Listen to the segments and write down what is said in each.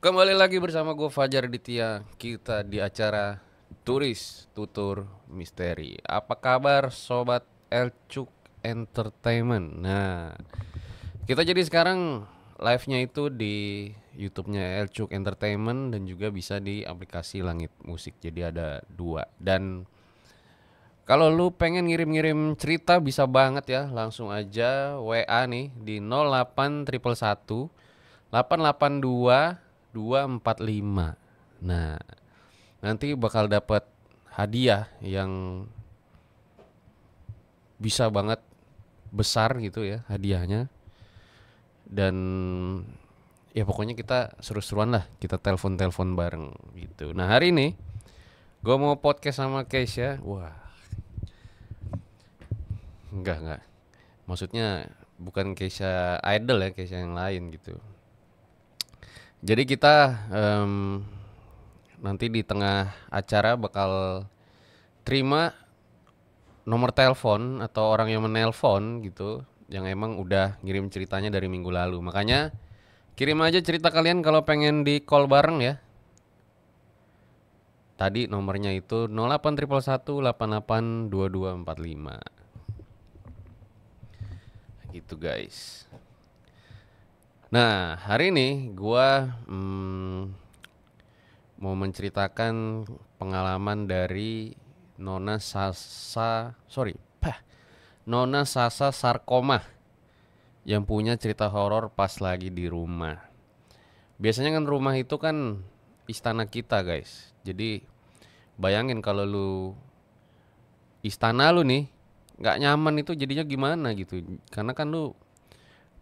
Kembali lagi bersama gue Fajar Ditya. Kita di acara Turis Tutur Misteri. Apa kabar sobat Elcuk Entertainment? Nah, kita jadi sekarang live-nya itu di YouTube-nya Elcuk Entertainment dan juga bisa di aplikasi Langit Musik. Jadi ada dua. Dan kalau lu pengen ngirim-ngirim cerita bisa banget ya, langsung aja WA nih di 0811 882 245. Nah, nanti bakal dapat hadiah yang bisa banget besar gitu ya hadiahnya. Dan ya pokoknya kita seru-seruan lah, kita telepon-telepon bareng gitu. Nah, hari ini gue mau podcast sama Keisha. Wah, enggak. Maksudnya bukan Keisha idol ya, Keisha yang lain gitu. Jadi kita nanti di tengah acara bakal terima nomor telepon atau orang yang menelpon gitu yang emang udah ngirim ceritanya dari minggu lalu. Makanya kirim aja cerita kalian kalau pengen di call bareng ya. Tadi nomornya itu 0811 882245. Gitu guys. Nah, hari ini gua mau menceritakan pengalaman dari Nona Sasa, sorry, Nona Sasa Sarkomah yang punya cerita horor pas lagi di rumah. Biasanya kan rumah itu kan istana kita guys. Jadi bayangin kalau lu istana lu nih nggak nyaman itu jadinya gimana gitu. Karena kan lu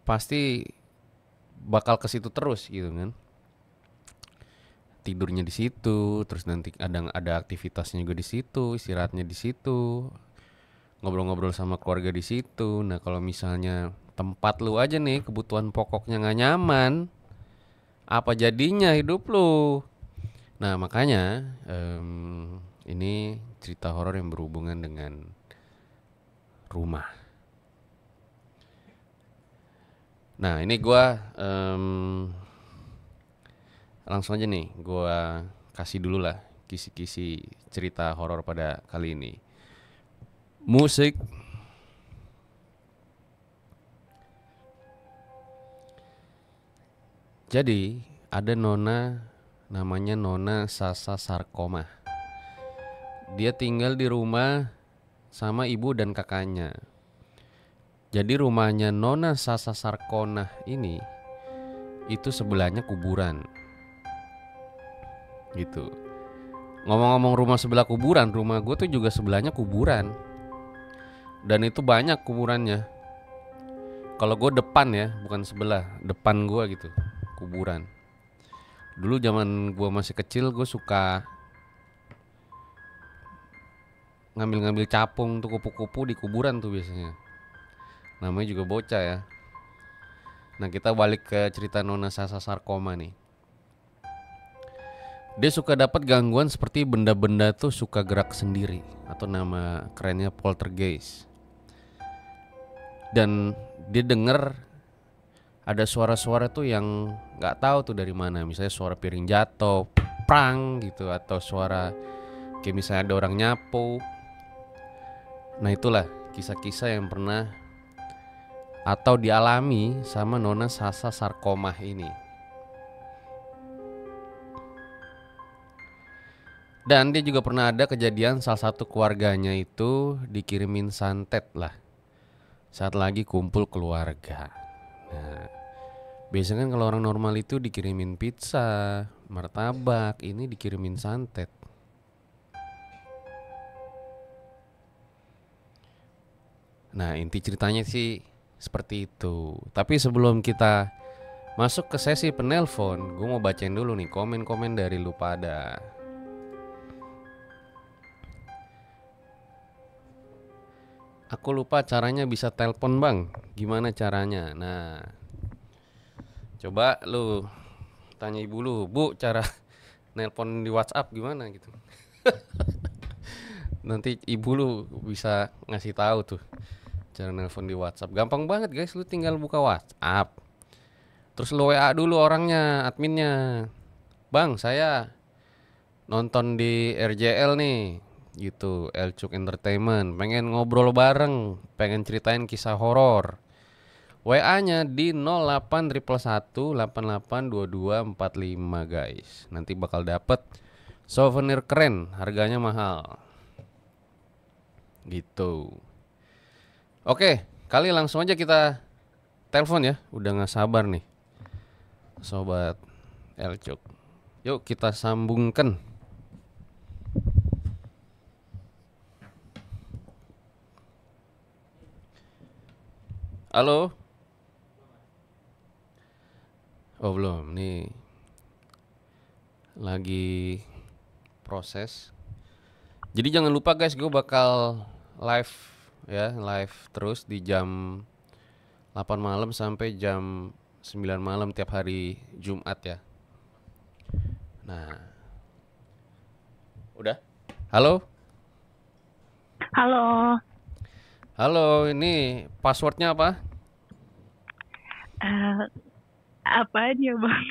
pasti bakal ke situ terus gitu kan. Tidurnya di situ, terus nanti ada aktivitasnya juga di situ, istirahatnya di situ, ngobrol-ngobrol sama keluarga di situ. Nah kalau misalnya tempat lu aja nih kebutuhan pokoknya nggak nyaman, apa jadinya hidup lu? Nah makanya ini cerita horor yang berhubungan dengan rumah. Nah ini gua langsung aja nih, gua kasih dulu lah kisi-kisi cerita horor pada kali ini. Musik. Jadi ada nona namanya Nona Sasa Sarkomah. Dia tinggal di rumah sama ibu dan kakaknya. Jadi rumahnya Nona Sasa Sarkomah ini itu sebelahnya kuburan. Gitu. Ngomong-ngomong rumah sebelah kuburan, rumah gue tuh juga sebelahnya kuburan. Dan itu banyak kuburannya. Kalau gue depan ya, bukan sebelah, depan gue gitu, kuburan. Dulu zaman gue masih kecil, gue suka ngambil-ngambil capung tuh kupu-kupu di kuburan tuh biasanya. Namanya juga bocah ya. Nah kita balik ke cerita Nona Sasa Sarkoma nih. Dia suka dapat gangguan seperti benda-benda tuh suka gerak sendiri, atau nama kerennya poltergeist. Dan dia denger ada suara-suara tuh yang nggak tahu tuh dari mana. Misalnya suara piring jatuh, prang gitu, atau suara kayak misalnya ada orang nyapu. Nah itulah kisah-kisah yang pernah atau dialami sama Nona Sasa Sarkomah ini. Dan dia juga pernah ada kejadian salah satu keluarganya itu dikirimin santet lah saat lagi kumpul keluarga. Nah, biasanya kan kalau orang normal itu dikirimin pizza, martabak, ini dikirimin santet. Nah, inti ceritanya sih seperti itu. Tapi sebelum kita masuk ke sesi penelpon, gue mau bacain dulu nih komen-komen dari lu pada. Aku lupa caranya bisa telepon bang. Gimana caranya? Nah, coba lu tanya ibu lu, Bu, cara nelpon di WhatsApp gimana gitu. Nanti ibu lu bisa ngasih tahu tuh cara nelpon di WhatsApp. Gampang banget guys, lu tinggal buka WhatsApp. Terus lu WA dulu orangnya, adminnya. Bang, saya nonton di RJL nih, gitu, Elcuk Entertainment. Pengen ngobrol bareng, pengen ceritain kisah horor. WA-nya di 0811 882245 guys. Nanti bakal dapet souvenir keren, harganya mahal. Gitu. Oke, kali langsung aja kita telepon ya. Udah nggak sabar nih, sobat Elcuk. Yuk kita sambungkan. Halo? Oh belum, nih lagi proses. Jadi jangan lupa guys, gue bakal live ya, live terus di jam 8 malam sampai jam 9 malam tiap hari Jumat ya. Nah, udah? Halo? Halo, Halo, ini passwordnya apa? eh apaan ya bang?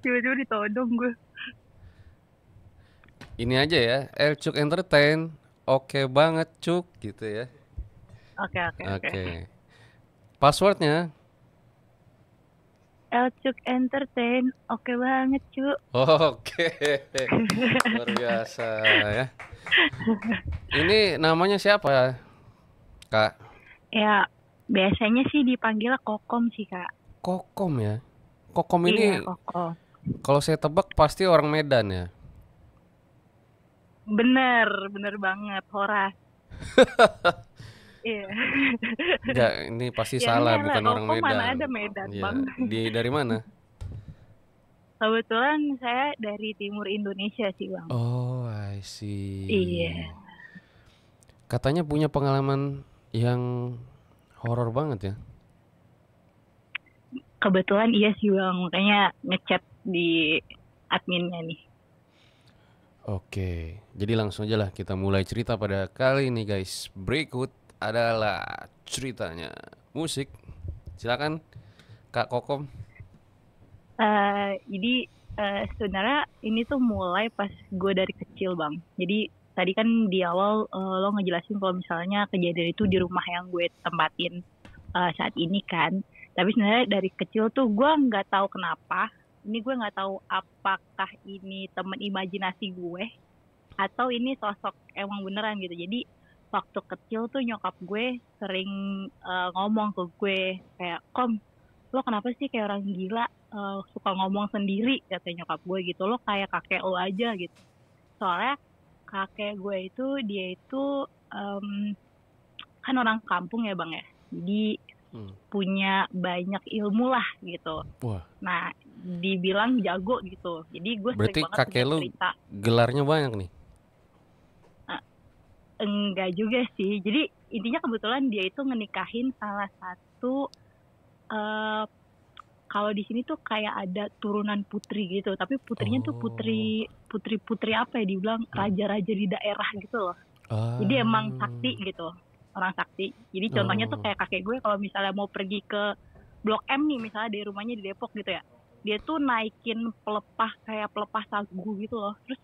Tiba-tiba ditodong gue. Ini aja ya, Elcuk Entertain. Oke banget cuk, gitu ya. Oke, oke, oke. Oke. Passwordnya? Elcuk Entertain, oke banget cu. Oke. Luar biasa ya. Ini namanya siapa, Kak? Ya, biasanya sih dipanggilnya Kokom sih kak. Kokom ya. Kokom Iya, ini Kokom. kalau saya tebak pasti orang Medan ya. Bener, bener banget, Horas. Iya. Enggak, ini pasti Ya salah, enggak lah, bukan orang Kokom mana Medan. ada Medan bang. Iya, dari mana? Kebetulan saya dari timur Indonesia sih bang. Oh, I see. Iya. Katanya punya pengalaman yang horor banget ya. Kebetulan iya sih bang, makanya ngechat di adminnya nih. Oke, jadi langsung aja lah kita mulai cerita pada kali ini guys. Berikut adalah ceritanya. Musik. Silakan Kak Kokom. Jadi sebenarnya ini tuh mulai pas gue dari kecil bang. Jadi tadi kan di awal lo ngejelasin kalau misalnya kejadian itu di rumah yang gue tempatin saat ini kan. Tapi sebenarnya dari kecil tuh gue nggak tahu kenapa. Ini gue nggak tahu apakah ini temen imajinasi gue atau ini sosok emang beneran gitu. Jadi waktu kecil tuh nyokap gue sering ngomong ke gue kayak, Kom, lo kenapa sih kayak orang gila, suka ngomong sendiri, kata nyokap gue gitu, lo kayak kakek lo aja gitu. Soalnya kakek gue itu dia itu kan orang kampung ya bang ya, jadi punya banyak ilmu lah gitu. Wah, Nah dibilang jago gitu, jadi gue sering berarti banget kakek dengar lu cerita. gelarnya banyak nih. Eh, enggak juga sih, jadi intinya kebetulan dia itu ngenikahin salah satu eh kalau di sini tuh kayak ada turunan putri gitu, tapi putrinya tuh Oh. putri apa ya, dibilang raja-raja di daerah gitu loh. Jadi emang Ah. sakti gitu, orang sakti. Jadi contohnya tuh Oh. kayak kakek gue kalau misalnya mau pergi ke Blok M nih, misalnya dari rumahnya di Depok gitu ya, dia tuh naikin pelepah kayak pelepah sagu gitu loh, terus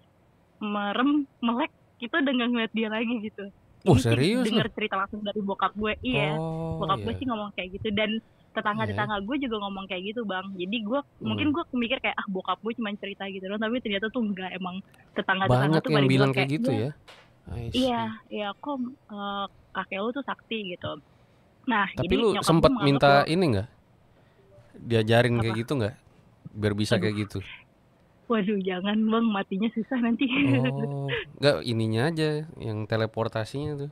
merem melek gitu dengan ngeliat dia lagi gitu. Oh, Ini sih serius lu? denger cerita langsung dari bokap gue. Iya, Oh, bokap gue iya. sih ngomong kayak gitu, dan Iya ya. tetangga-tetangga gue juga ngomong kayak gitu bang. Jadi gue mungkin gue mikir kayak bokap gue cuma cerita gitu doang, tapi ternyata tuh enggak, emang tetangga-tetangga Banyak tuh yang pada bilang bilang kayak kayak, gitu iya, ya. I iya, see. iya, kok kakek lu tuh sakti gitu. Nah Tapi jadi lu nyokap gue sempat menganggap minta bahwa ini nggak? Diajarin kayak apa, gitu nggak? Biar bisa aduh, kayak gitu. waduh, jangan bang, matinya susah nanti. Oh, nggak ininya aja yang teleportasinya tuh.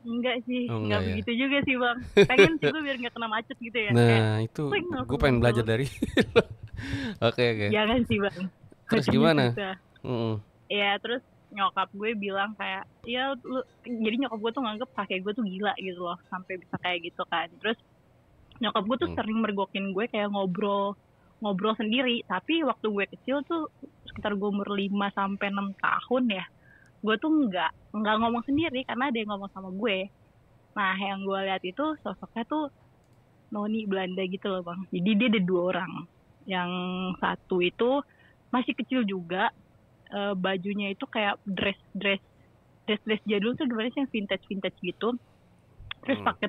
Enggak sih, Oh, enggak enggak ya. begitu juga sih bang. Pengen sih gue biar nggak kena macet gitu ya, kayak Nah, itu swing gue langsung pengen belajar muncul. dari. Oke, oke. Jangan sih bang, Terus matinya gimana? susah. Mm-mm. Ya terus nyokap gue bilang kayak, ya lu, jadi nyokap gue tuh nganggep kakek gue tuh gila gitu loh, sampai bisa kayak gitu kan. Terus nyokap gue tuh Mm. sering mergokin gue kayak ngobrol sendiri. Tapi waktu gue kecil tuh sekitar gue umur 5 sampai 6 tahun ya, gue tuh nggak ngomong sendiri karena ada yang ngomong sama gue. Nah yang gue lihat itu sosoknya tuh noni Belanda gitu loh bang. Jadi dia ada dua orang. Yang satu itu masih kecil juga. Bajunya itu kayak dress jadul tuh gimana sih, yang vintage gitu. Terus pakai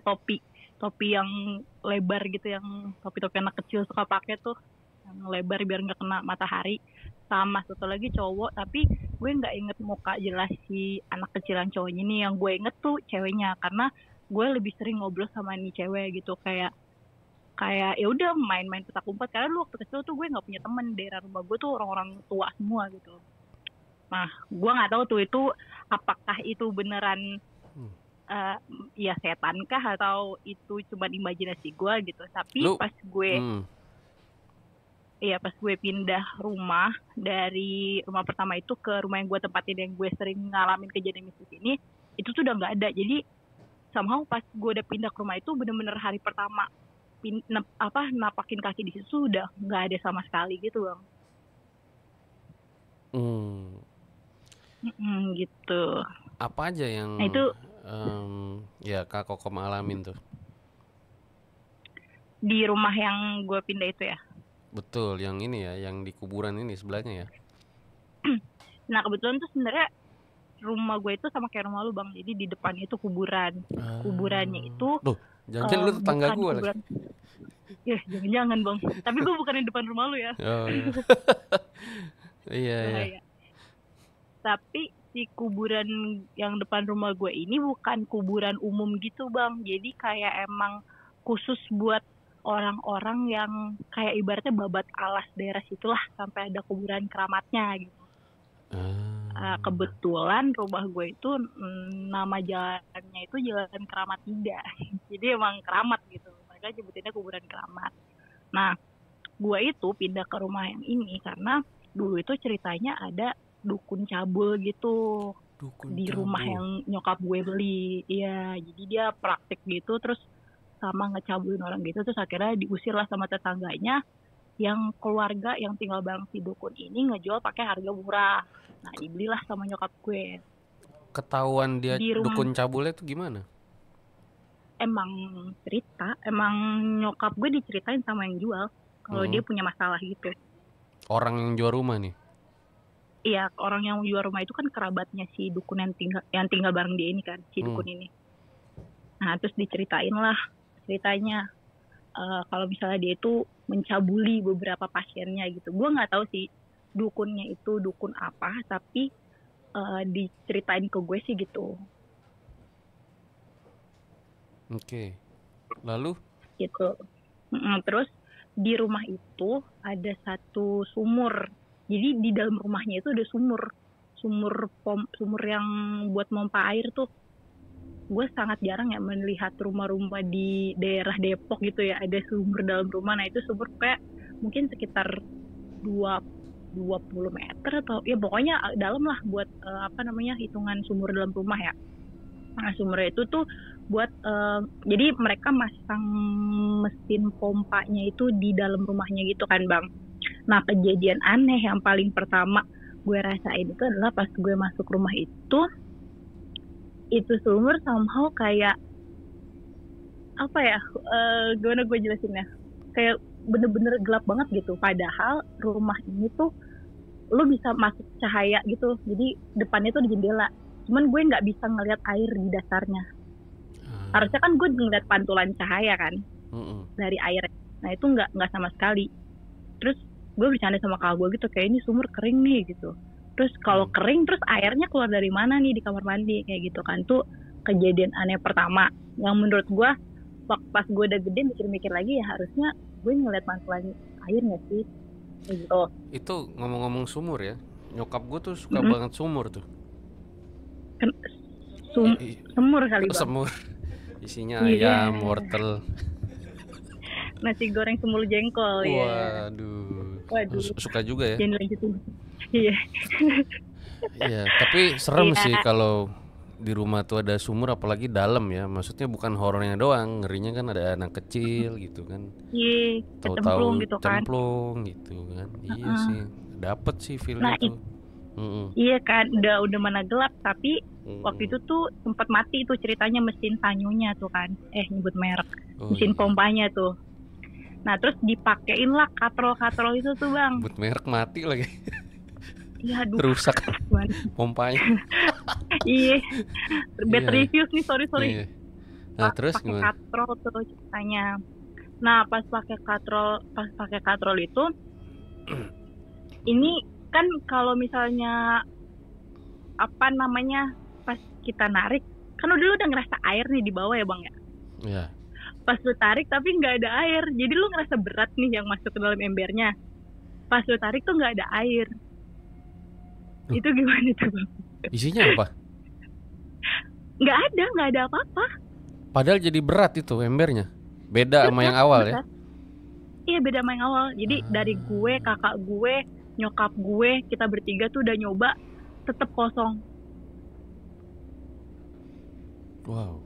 topi yang lebar gitu, yang topi anak kecil suka pakai tuh, yang lebar biar nggak kena matahari. Sama satu lagi cowok, tapi gue nggak inget muka jelas si anak kecil yang cowoknya ini. Yang gue inget tuh ceweknya, karena gue lebih sering ngobrol sama nih cewek gitu, kayak ya udah main-main petak umpet. Karena dulu waktu kecil tuh gue nggak punya temen, daerah rumah gue tuh orang-orang tua semua gitu. Nah, gue nggak tahu tuh itu apakah itu beneran ya setan kah, atau itu cuma imajinasi gue gitu. Tapi pas gue pindah rumah dari rumah pertama itu ke rumah yang gue tempatin, yang gue sering ngalamin kejadian mistis ini, itu tuh udah nggak ada. Jadi somehow pas gue udah pindah ke rumah itu, bener-bener hari pertama napakin kaki di situ udah nggak ada sama sekali gitu bang. Gitu. Apa aja yang itu ya Kak Kokom alamin tuh di rumah yang gue pindah itu ya? Betul, yang ini ya, yang di kuburan ini sebelahnya ya. Nah kebetulan tuh sebenarnya rumah gue itu sama kayak rumah lu bang, jadi di depannya itu kuburan. Kuburannya itu jangan lu tetangga gue lagi. Ya jangan bang, tapi gue bukan di depan rumah lu ya. Iya. Tapi si kuburan yang depan rumah gue ini bukan kuburan umum gitu bang, jadi kayak emang khusus buat orang-orang yang kayak ibaratnya babat alas daerah situlah, sampai ada kuburan keramatnya gitu. Kebetulan rumah gue itu nama jalannya itu Jalan Keramat 3. Jadi emang keramat gitu, mereka nyebutinnya kuburan keramat. Nah gue itu pindah ke rumah yang ini karena dulu itu ceritanya ada dukun cabul gitu di rumah yang nyokap gue beli. Iya, jadi dia praktik gitu, terus sama ngecabulin orang gitu. Terus akhirnya diusir lah sama tetangganya, yang keluarga yang tinggal bareng si dukun ini ngejual pakai harga murah. Nah dibelilah sama nyokap gue. Ketahuan dia dukun cabulnya tuh gimana? Emang nyokap gue diceritain sama yang jual kalau dia punya masalah gitu. Orang yang jual rumah nih? Iya, orang yang jual rumah itu kan kerabatnya si dukun yang tinggal bareng dia ini kan, si dukun ini. Nah terus diceritain lah ceritanya, kalau misalnya dia itu mencabuli beberapa pasiennya gitu. Gue nggak tahu sih dukunnya itu dukun apa, tapi diceritain ke gue sih gitu. Oke. Lalu? Gitu. Terus di rumah itu ada satu sumur. Jadi di dalam rumahnya itu ada sumur yang buat pompa air tuh. Gue sangat jarang ya melihat rumah-rumah di daerah Depok gitu ya ada sumur dalam rumah. Nah itu sumur kayak mungkin sekitar 20 meter atau ya pokoknya dalam lah buat hitungan sumur dalam rumah ya. Nah sumurnya itu tuh buat jadi mereka masang mesin pompanya itu di dalam rumahnya gitu kan bang. Nah kejadian aneh yang paling pertama gue rasain itu adalah pas gue masuk rumah itu sumur somehow kayak apa ya, gimana gue jelasinnya, kayak bener-bener gelap banget gitu. Padahal rumah ini tuh lo bisa masuk cahaya gitu, jadi depannya tuh ada jendela, cuman gue nggak bisa ngeliat air di dasarnya. Harusnya kan gue ngeliat pantulan cahaya kan dari air. Nah itu nggak sama sekali. Terus gue bercanda sama kakak gue gitu, kayak ini sumur kering nih gitu. Terus kalau kering terus airnya keluar dari mana nih di kamar mandi kayak gitu kan. Tuh kejadian aneh pertama yang menurut gue pas gue udah gede mikir-mikir lagi, ya harusnya gue ngeliat pantulan air nggak sih gitu. Itu ngomong-ngomong sumur ya, nyokap gue tuh suka banget sumur tuh. Semur kali bang. Semur isinya ayam, wortel, nasi goreng semur jengkol. Waduh. Suka juga ya. Jangan lanjutin. Iya. Iya, tapi serem sih kalau di rumah tuh ada sumur, apalagi dalam ya. Maksudnya bukan horornya doang, ngerinya kan ada anak kecil gitu kan. Iya, tahu-tahu gitu kan. cemplung gitu kan. Iya sih, dapet sih feelnya tuh. Iya kan, udah mana gelap, tapi waktu itu tuh sempat mati tuh ceritanya mesin Sanyonya tuh kan. Nyebut merek. Mesin pompanya tuh. Nah terus dipakein lah katrol-katrol itu tuh bang. But merek mati lagi. Iya aduh. Rusak Gimana? pompanya. Iya, bad Iya, reviews nih, sorry. iya. Nah, terus Pakai gimana? katrol tuh ceritanya. Nah pas pakai katrol itu, ini kan kalau misalnya apa namanya pas kita narik, kan lu udah ngerasa air nih di bawah ya bang ya. Iya. Pas lu tarik tapi nggak ada air, jadi lu ngerasa berat nih yang masuk ke dalam embernya. Pas lu tarik tuh nggak ada air. Itu gimana tuh bang? Isinya apa? Nggak ada apa-apa. Padahal jadi berat itu embernya. Beda sama yang awal ya. Berat. Iya beda sama yang awal. Jadi dari gue, kakak gue, nyokap gue, kita bertiga tuh udah nyoba, tetap kosong. Wow.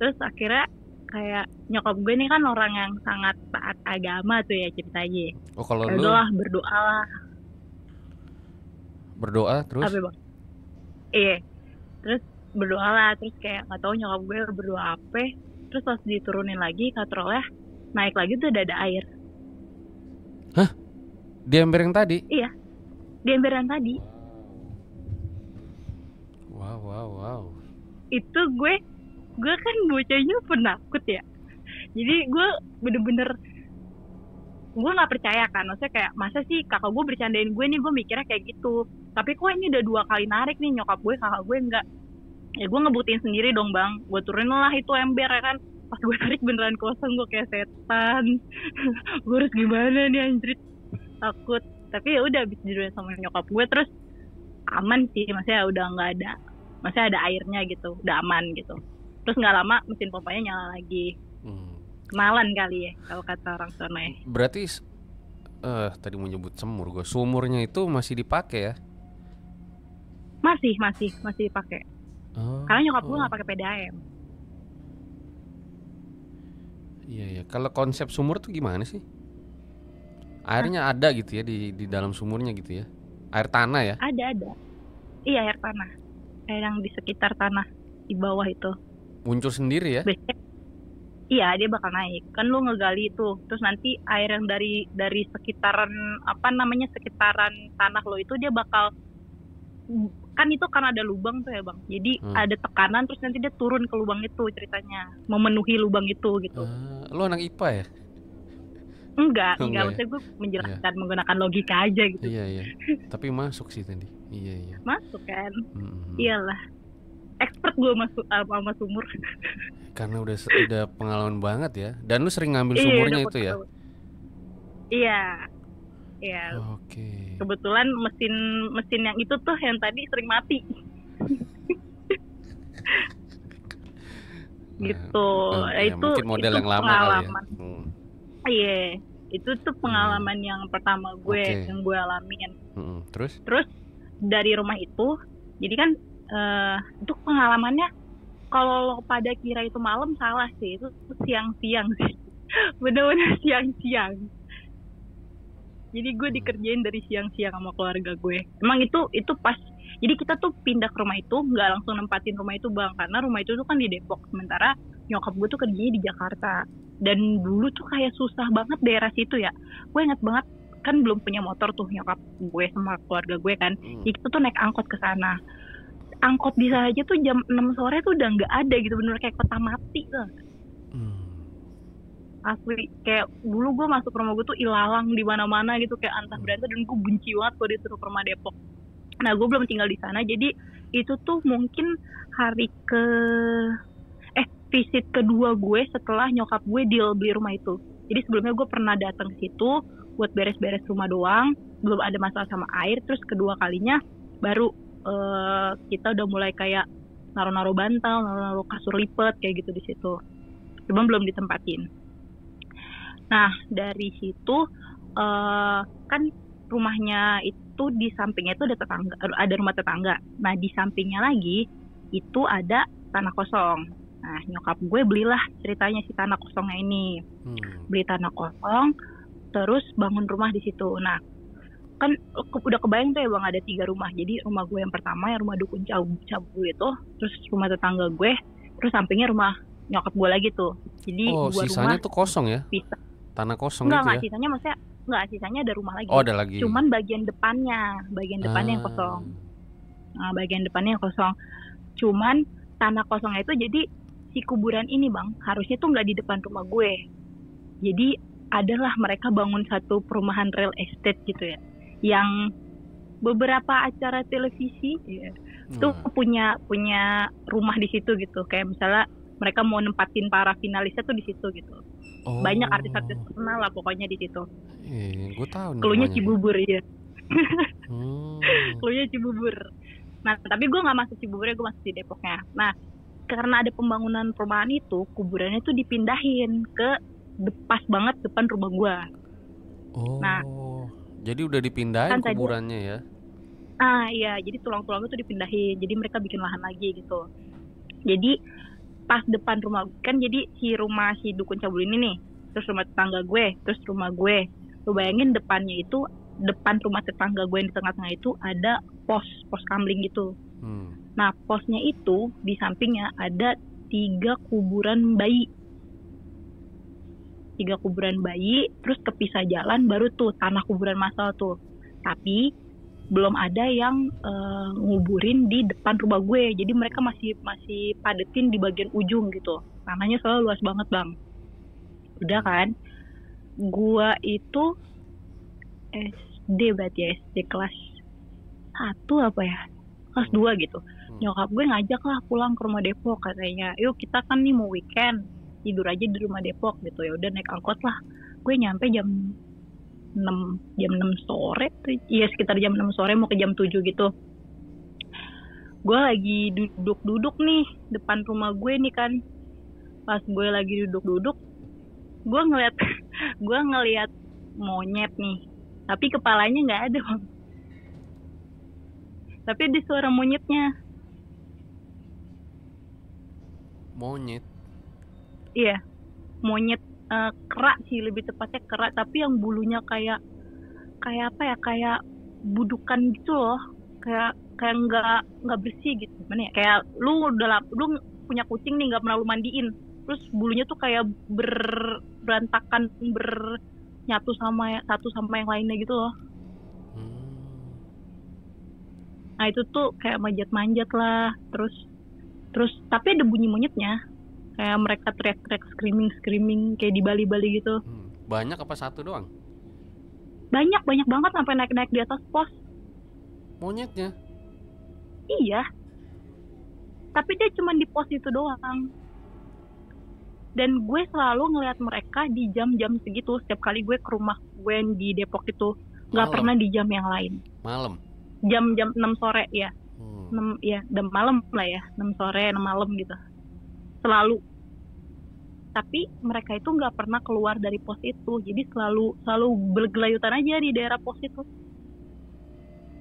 Terus akhirnya kayak nyokap gue ini kan orang yang sangat taat agama tuh ya ceritanya. Oh, kalau Ya lu udahlah berdoa lah. berdoa terus? Apa bang? Iya. Terus berdoa lah. Terus kayak nggak tahu nyokap gue berdoa apa. Terus pas diturunin lagi katrolnya naik lagi tuh udah ada air. Hah? Di ember yang tadi? Iya. Di emberan tadi. Wow. Itu gue kan bocahnya penakut ya. Jadi gue bener-bener gue nggak percaya kan, maksudnya kayak masa sih kakak gue bercandain gue nih, gue mikirnya kayak gitu. Tapi kok ini udah 2 kali narik nih nyokap gue, kakak gue enggak. Ya gue ngebuktiin sendiri dong bang, gue turunin lah itu ember ya kan. Pas gue tarik beneran kosong, gue kayak setan. Gue harus gimana nih anjrit, takut. Tapi ya udah abis diturunin sama nyokap gue terus aman sih, maksudnya udah nggak ada, maksudnya ada airnya gitu, udah aman gitu. Terus nggak lama mesin pompanya nyala lagi. Kenalan kali ya kalau kata orang sana ya. Berarti tadi mau nyebut semur gue. Sumurnya itu masih dipakai ya? Masih dipakai. Karena nyokap gue nggak pakai PDAM. Iya. Kalau konsep sumur tuh gimana sih? Airnya ada gitu ya di dalam sumurnya gitu ya? Air tanah ya? Ada. Iya air tanah. Air yang di sekitar tanah di bawah itu. Muncul sendiri ya? Biasanya, iya dia bakal naik. Kan lu ngegali itu, terus nanti air yang dari sekitaran sekitaran tanah lo itu dia bakal, kan itu kan ada lubang tuh ya bang. Jadi ada tekanan terus nanti dia turun ke lubang itu ceritanya, memenuhi lubang itu gitu. Lo anak IPA ya? Enggak maksudnya gue menjelaskan menggunakan logika aja gitu. Iya. Tapi masuk sih tadi. Iya. Masuk kan? Iyalah. Expert gue masuk sama sumur. Karena udah pengalaman banget ya. Dan lu sering ngambil sumurnya itu ya? Iya. Oke. Kebetulan mesin yang itu tuh yang tadi sering mati. Gitu. Ya, itu mungkin model itu yang lama pengalaman. kali ya. Iya. Itu tuh pengalaman yang pertama gue yang gue alamin. Terus dari rumah itu, jadi kan itu pengalamannya kalau lo pada kira itu malam salah sih, itu siang-siang sih. Bener-bener siang-siang. Jadi gue dikerjain dari siang-siang sama keluarga gue. Emang itu pas, jadi kita tuh pindah ke rumah itu, nggak langsung nempatin rumah itu bang, karena rumah itu tuh kan di Depok, sementara nyokap gue tuh kerjanya di Jakarta. Dan dulu tuh kayak susah banget daerah situ ya. Gue ingat banget, kan belum punya motor tuh nyokap gue sama keluarga gue kan. Jadi kita tuh naik angkot ke sana. Angkot di sana aja tuh jam 6 sore tuh udah nggak ada gitu, bener kayak kota mati tuh. Asli, kayak dulu gue masuk rumah gue tuh ilalang di mana-mana gitu, kayak antah berantah, dan gue benci banget kalau disuruh ke rumah Depok. Nah gue belum tinggal di sana, jadi itu tuh mungkin visit kedua gue setelah nyokap gue deal beli rumah itu. Jadi sebelumnya gue pernah datang ke situ buat beres-beres rumah doang, belum ada masalah sama air. Terus kedua kalinya baru kita udah mulai kayak naruh-naruh bantal, naruh-naruh kasur lipat kayak gitu di situ. Cuma belum ditempatin. Nah dari situ kan rumahnya itu di sampingnya itu ada rumah tetangga. Nah di sampingnya lagi itu ada tanah kosong. Nah nyokap gue belilah ceritanya si tanah kosongnya ini. Beli tanah kosong, terus bangun rumah di situ. Nah kan udah kebayang tuh ya bang, ada 3 rumah. Jadi rumah gue yang pertama yang rumah dukun cabu itu, terus rumah tetangga gue, terus sampingnya rumah nyokap gue lagi tuh. Jadi Oh, 2 rumah sisanya tuh kosong ya? pisah. Tanah kosong gitu Enggak ya? sisanya, maksudnya enggak, sisanya ada rumah Oh, lagi. ada lagi. Cuman bagian depannya yang Ah. kosong. Nah, bagian depannya yang kosong. Cuman tanah kosongnya itu jadi si kuburan ini bang harusnya tuh nggak di depan rumah gue. Jadi adalah mereka bangun satu perumahan real estate gitu ya, yang beberapa acara televisi ya, tuh Wah. punya punya rumah di situ gitu. Kayak misalnya mereka mau nempatin para finalisnya tuh di situ gitu. Banyak artis-artis Oh. terkenal lah pokoknya di situ. Gue tahu nih Keluarnya rumahnya nih. Cibubur ya. Hmm. Keluarnya Cibubur. Nah, tapi gue nggak masuk Cibuburnya, gue masuk di Depoknya. Nah, karena ada pembangunan perumahan itu, kuburannya tuh dipindahin ke pas banget depan rumah gue. Nah, Oh. Jadi udah dipindahin kan tadi, kuburannya ya? iya, jadi tulang-tulangnya tuh dipindahin. Jadi mereka bikin lahan lagi gitu. Jadi pas depan rumah kan, jadi si dukun cabul ini nih, terus rumah tetangga gue, terus rumah gue. Lu bayangin depannya itu, depan rumah tetangga gue yang di tengah-tengah itu ada pos kamling gitu. Nah, posnya itu di sampingnya ada 3 kuburan bayi. 3 kuburan bayi, terus kepisah jalan baru tuh tanah kuburan massal tuh. Tapi belum ada yang nguburin di depan rumah gue. Jadi mereka masih padetin di bagian ujung gitu. Tanahnya selalu luas banget bang. Udah kan, gua itu SD berarti ya, SD kelas 1 apa ya, kelas 2 gitu. Nyokap gue ngajak lah pulang ke rumah Depok, katanya yuk kita kan nih mau weekend, tidur aja di rumah Depok gitu. Ya udah naik angkot lah. Gue nyampe jam 6 sore tuh. Iya, sekitar jam 6 sore mau ke jam 7 gitu. Gue lagi duduk-duduk nih depan rumah gue nih kan. Pas gue lagi duduk-duduk, gue ngeliat monyet nih, tapi kepalanya nggak ada bang. Tapi ada suara monyetnya. Monyet? Iya, monyet kerak sih, lebih tepatnya kerak, tapi yang bulunya kayak apa ya, kayak budukan gitu loh, kayak nggak bersih gitu. Gimana ya, kayak lu punya kucing nih, nggak pernah lu mandiin, terus bulunya tuh kayak berantakan, bernyatu sama satu sama yang lainnya gitu loh. Nah itu tuh kayak manjat-manjat lah, terus tapi ada bunyi monyetnya, kayak mereka teriak-teriak, screaming kayak di Bali gitu. Banyak apa satu doang? Banyak banget, sampai naik di atas pos monyetnya. Iya, tapi dia cuma di pos itu doang. Dan gue selalu ngeliat mereka di jam-jam segitu. Setiap kali gue ke rumah gue di Depok itu, nggak pernah di jam yang lain. Malam? Jam 6 sore ya. 6 ya, udah malam lah ya, 6 sore, 6 malam gitu. Selalu. Tapi mereka itu nggak pernah keluar dari pos itu. Jadi selalu bergelayutan aja di daerah pos itu.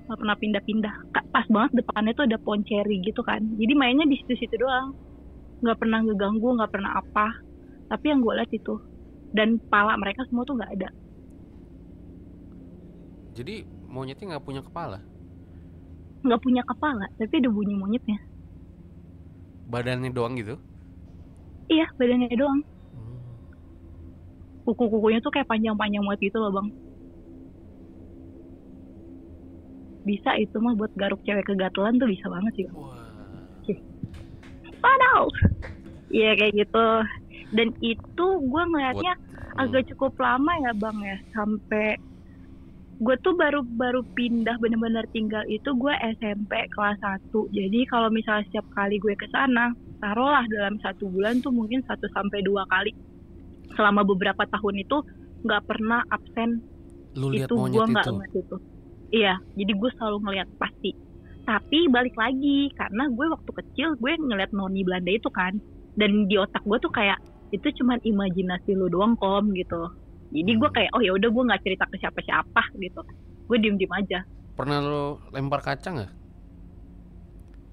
Nggak pernah pindah-pindah. Pas banget depannya tuh ada pohon ceri gitu kan. Jadi mainnya di situ-situ doang. Nggak pernah ngeganggu, nggak pernah apa. Tapi yang gue lihat itu. Dan kepala mereka semua tuh nggak ada. Jadi monyetnya nggak punya kepala? Nggak punya kepala, tapi ada bunyi monyetnya. Badannya doang gitu? Iya, badannya doang. Kuku-kukunya tuh kayak panjang-panjang banget gitu loh bang. Bisa itu mah buat garuk cewek kegatelan tuh, bisa banget sih bang. Padahal iya kayak gitu. Dan itu gue ngeliatnya agak cukup lama ya bang ya, sampai gue tuh baru pindah benar-benar tinggal itu gue SMP kelas 1. Jadi kalau misalnya setiap kali gue ke sana, taruhlah dalam 1 bulan tuh mungkin 1 sampai 2 kali. Selama beberapa tahun itu nggak pernah absen. Lu lihat itu monyet gue nggak itu? ngeliat itu. Iya, jadi gue selalu ngeliat pasti. Tapi balik lagi, karena gue waktu kecil gue ngeliat noni Belanda itu kan, dan di otak gue tuh kayak itu cuman imajinasi lu doang kom gitu. Jadi gue kayak oh ya udah, gue nggak cerita ke siapa-siapa gitu. Gue diem-diem aja. Pernah lu lempar kaca nggak?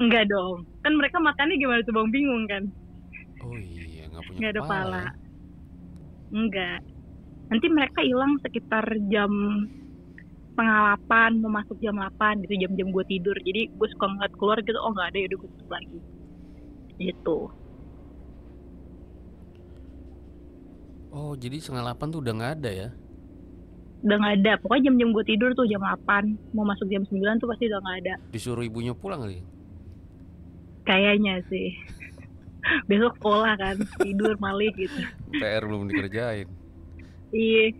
Enggak dong, kan mereka makannya gimana tuh bang, bingung kan? Oh iya, nggak punya nggak ada kepala pala. ya? Enggak. Nanti mereka hilang sekitar jam 7:30, mau masuk jam 8 gitu, jam-jam gue tidur. Jadi gue suka ngeliat keluar gitu, oh nggak ada, ya udah gue tutup lagi gitu. Oh, jadi setengah 8 tuh udah nggak ada ya? Udah nggak ada. Pokoknya jam-jam gue tidur tuh jam 8, mau masuk jam 9 tuh pasti udah nggak ada. Disuruh ibunya pulang kali. Kayaknya sih. Besok sekolah kan, tidur malih gitu. PR belum dikerjain. Iya,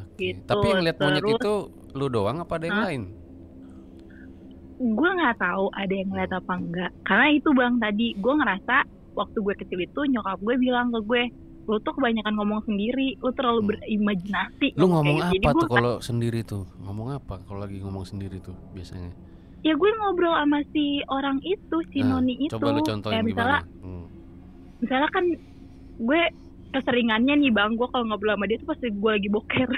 Oke. gitu. Tapi yang lihat monyet Terus itu lu doang apa ada yang Hah? lain? Gue nggak tahu ada yang ngeliat apa enggak. Karena itu bang, tadi gue ngerasa waktu gue kecil itu nyokap gue bilang ke gue, lo tuh kebanyakan ngomong sendiri, lo terlalu berimajinasi Lu ngomong ngomong kayak gitu. Jadi apa gue tuh kalau sendiri tuh? Ngomong apa kalau lagi ngomong sendiri tuh biasanya? ya gue ngobrol sama si orang itu, si Nah, Noni itu. coba lu contohin Kayak gimana? misalnya kan gue keseringannya nih bang, gue kalau ngobrol sama dia tuh pasti gue lagi boker.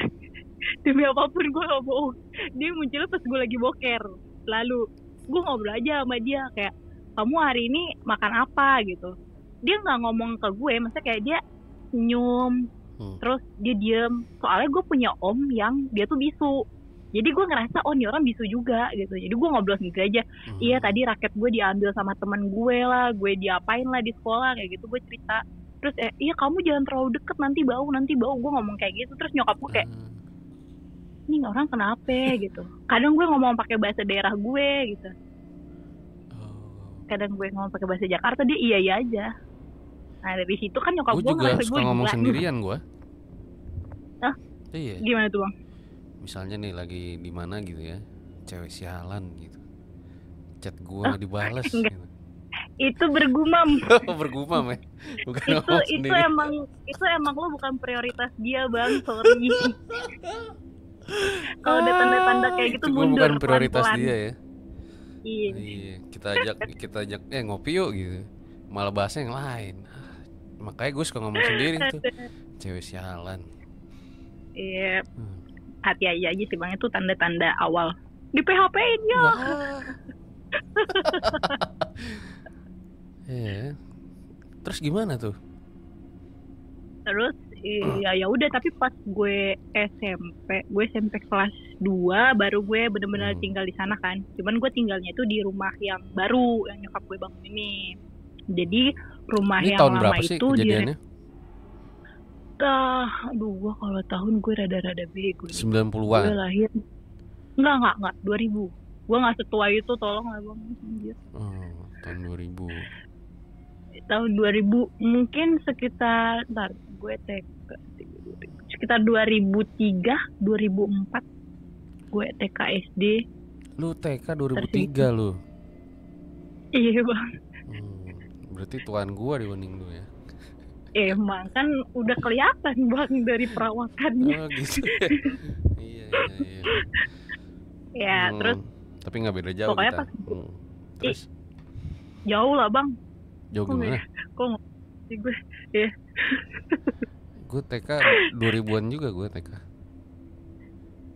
Demi apapun gue gak bohong, dia munculnya pas gue lagi boker. Lalu gue ngobrol aja sama dia kayak, kamu hari ini makan apa gitu. Dia nggak ngomong ke gue, maksudnya kayak dia senyum, terus dia diem. Soalnya gue punya om yang dia tuh bisu, jadi gue ngerasa oh ini orang bisu juga gitu. Jadi gue ngobrol sendiri aja. Iya tadi raket gue diambil sama teman gue lah, gue diapain lah di sekolah kayak gitu, gue cerita. Terus iya kamu jangan terlalu deket, nanti bau. Gue ngomong kayak gitu. Terus nyokap gue kayak, ini orang kenapa gitu. Kadang gue ngomong pakai bahasa daerah gue gitu. Kadang gue ngomong pakai bahasa Jakarta, dia iya aja. Nah dari situ kan nyokap gue juga ngerasa suka gue ngomong gila. sendirian gue. Hah? Iya. Gimana tuh bang? Misalnya nih lagi di mana gitu ya, cewek sialan gitu, chat gue nggak dibales. Gitu. Itu bergumam. Bergumam ya, bukan itu emang lo bukan prioritas dia bang, sorry. Kalau ada tanda-tanda kayak gitu itu mundur, bukan prioritas pelan-pelan. dia ya. Iya. kita ajak ngopi yuk gitu, malah bahasa yang lain. Makanya gue suka ngomong sendiri tuh, cewek sialan. Iya. Hati-hati aja sih bang, itu tanda-tanda awal di PHP-in ya. Iya. Terus gimana tuh? Terus ya udah, tapi pas gue SMP kelas 2 baru gue bener-bener tinggal di sana kan. Cuman gue tinggalnya itu di rumah yang baru yang nyokap gue bangun ini. Jadi rumah ini yang tahun lama berapa sih itu kejadiannya? Aduh gue kalau tahun gue rada-rada bego. 90-an. Gue lahir enggak 2000. Gue nggak setua itu, tolong lah bang. Tahun 2000. Tahun 2000 mungkin sekitar, gue TK sekitar 2003 2004 gue TK SD. Lu TK 2003 lu? Iya bang. Berarti tuan gua dibanding lu ya. Emang kan udah kelihatan bang dari perawakannya. Oh gitu. Iya. Ya terus tapi nggak beda jauh pokoknya kita. Terus jauh lah bang. Jauh gimana? Kok sih gue ya. Gue TK 2000-an juga gue TK.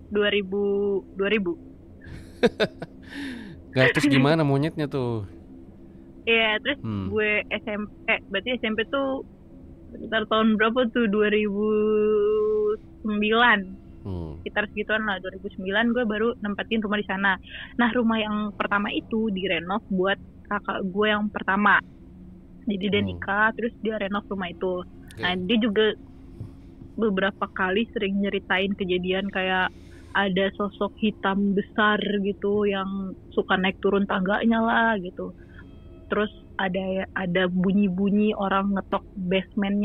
2000. Gak, terus gimana monyetnya tuh? Iya, terus gue berarti SMP tuh sekitar tahun berapa tuh? 2009. Sekitar segituan lah, 2009 gue baru nempatin rumah di sana. Nah, rumah yang pertama itu direnov buat kakak gue yang pertama. Jadi dia nikah, terus dia renov rumah itu. Nah, dia juga beberapa kali sering nyeritain kejadian kayak ada sosok hitam besar gitu yang suka naik turun tangganya lah gitu. Terus ada bunyi-bunyi orang ngetok basement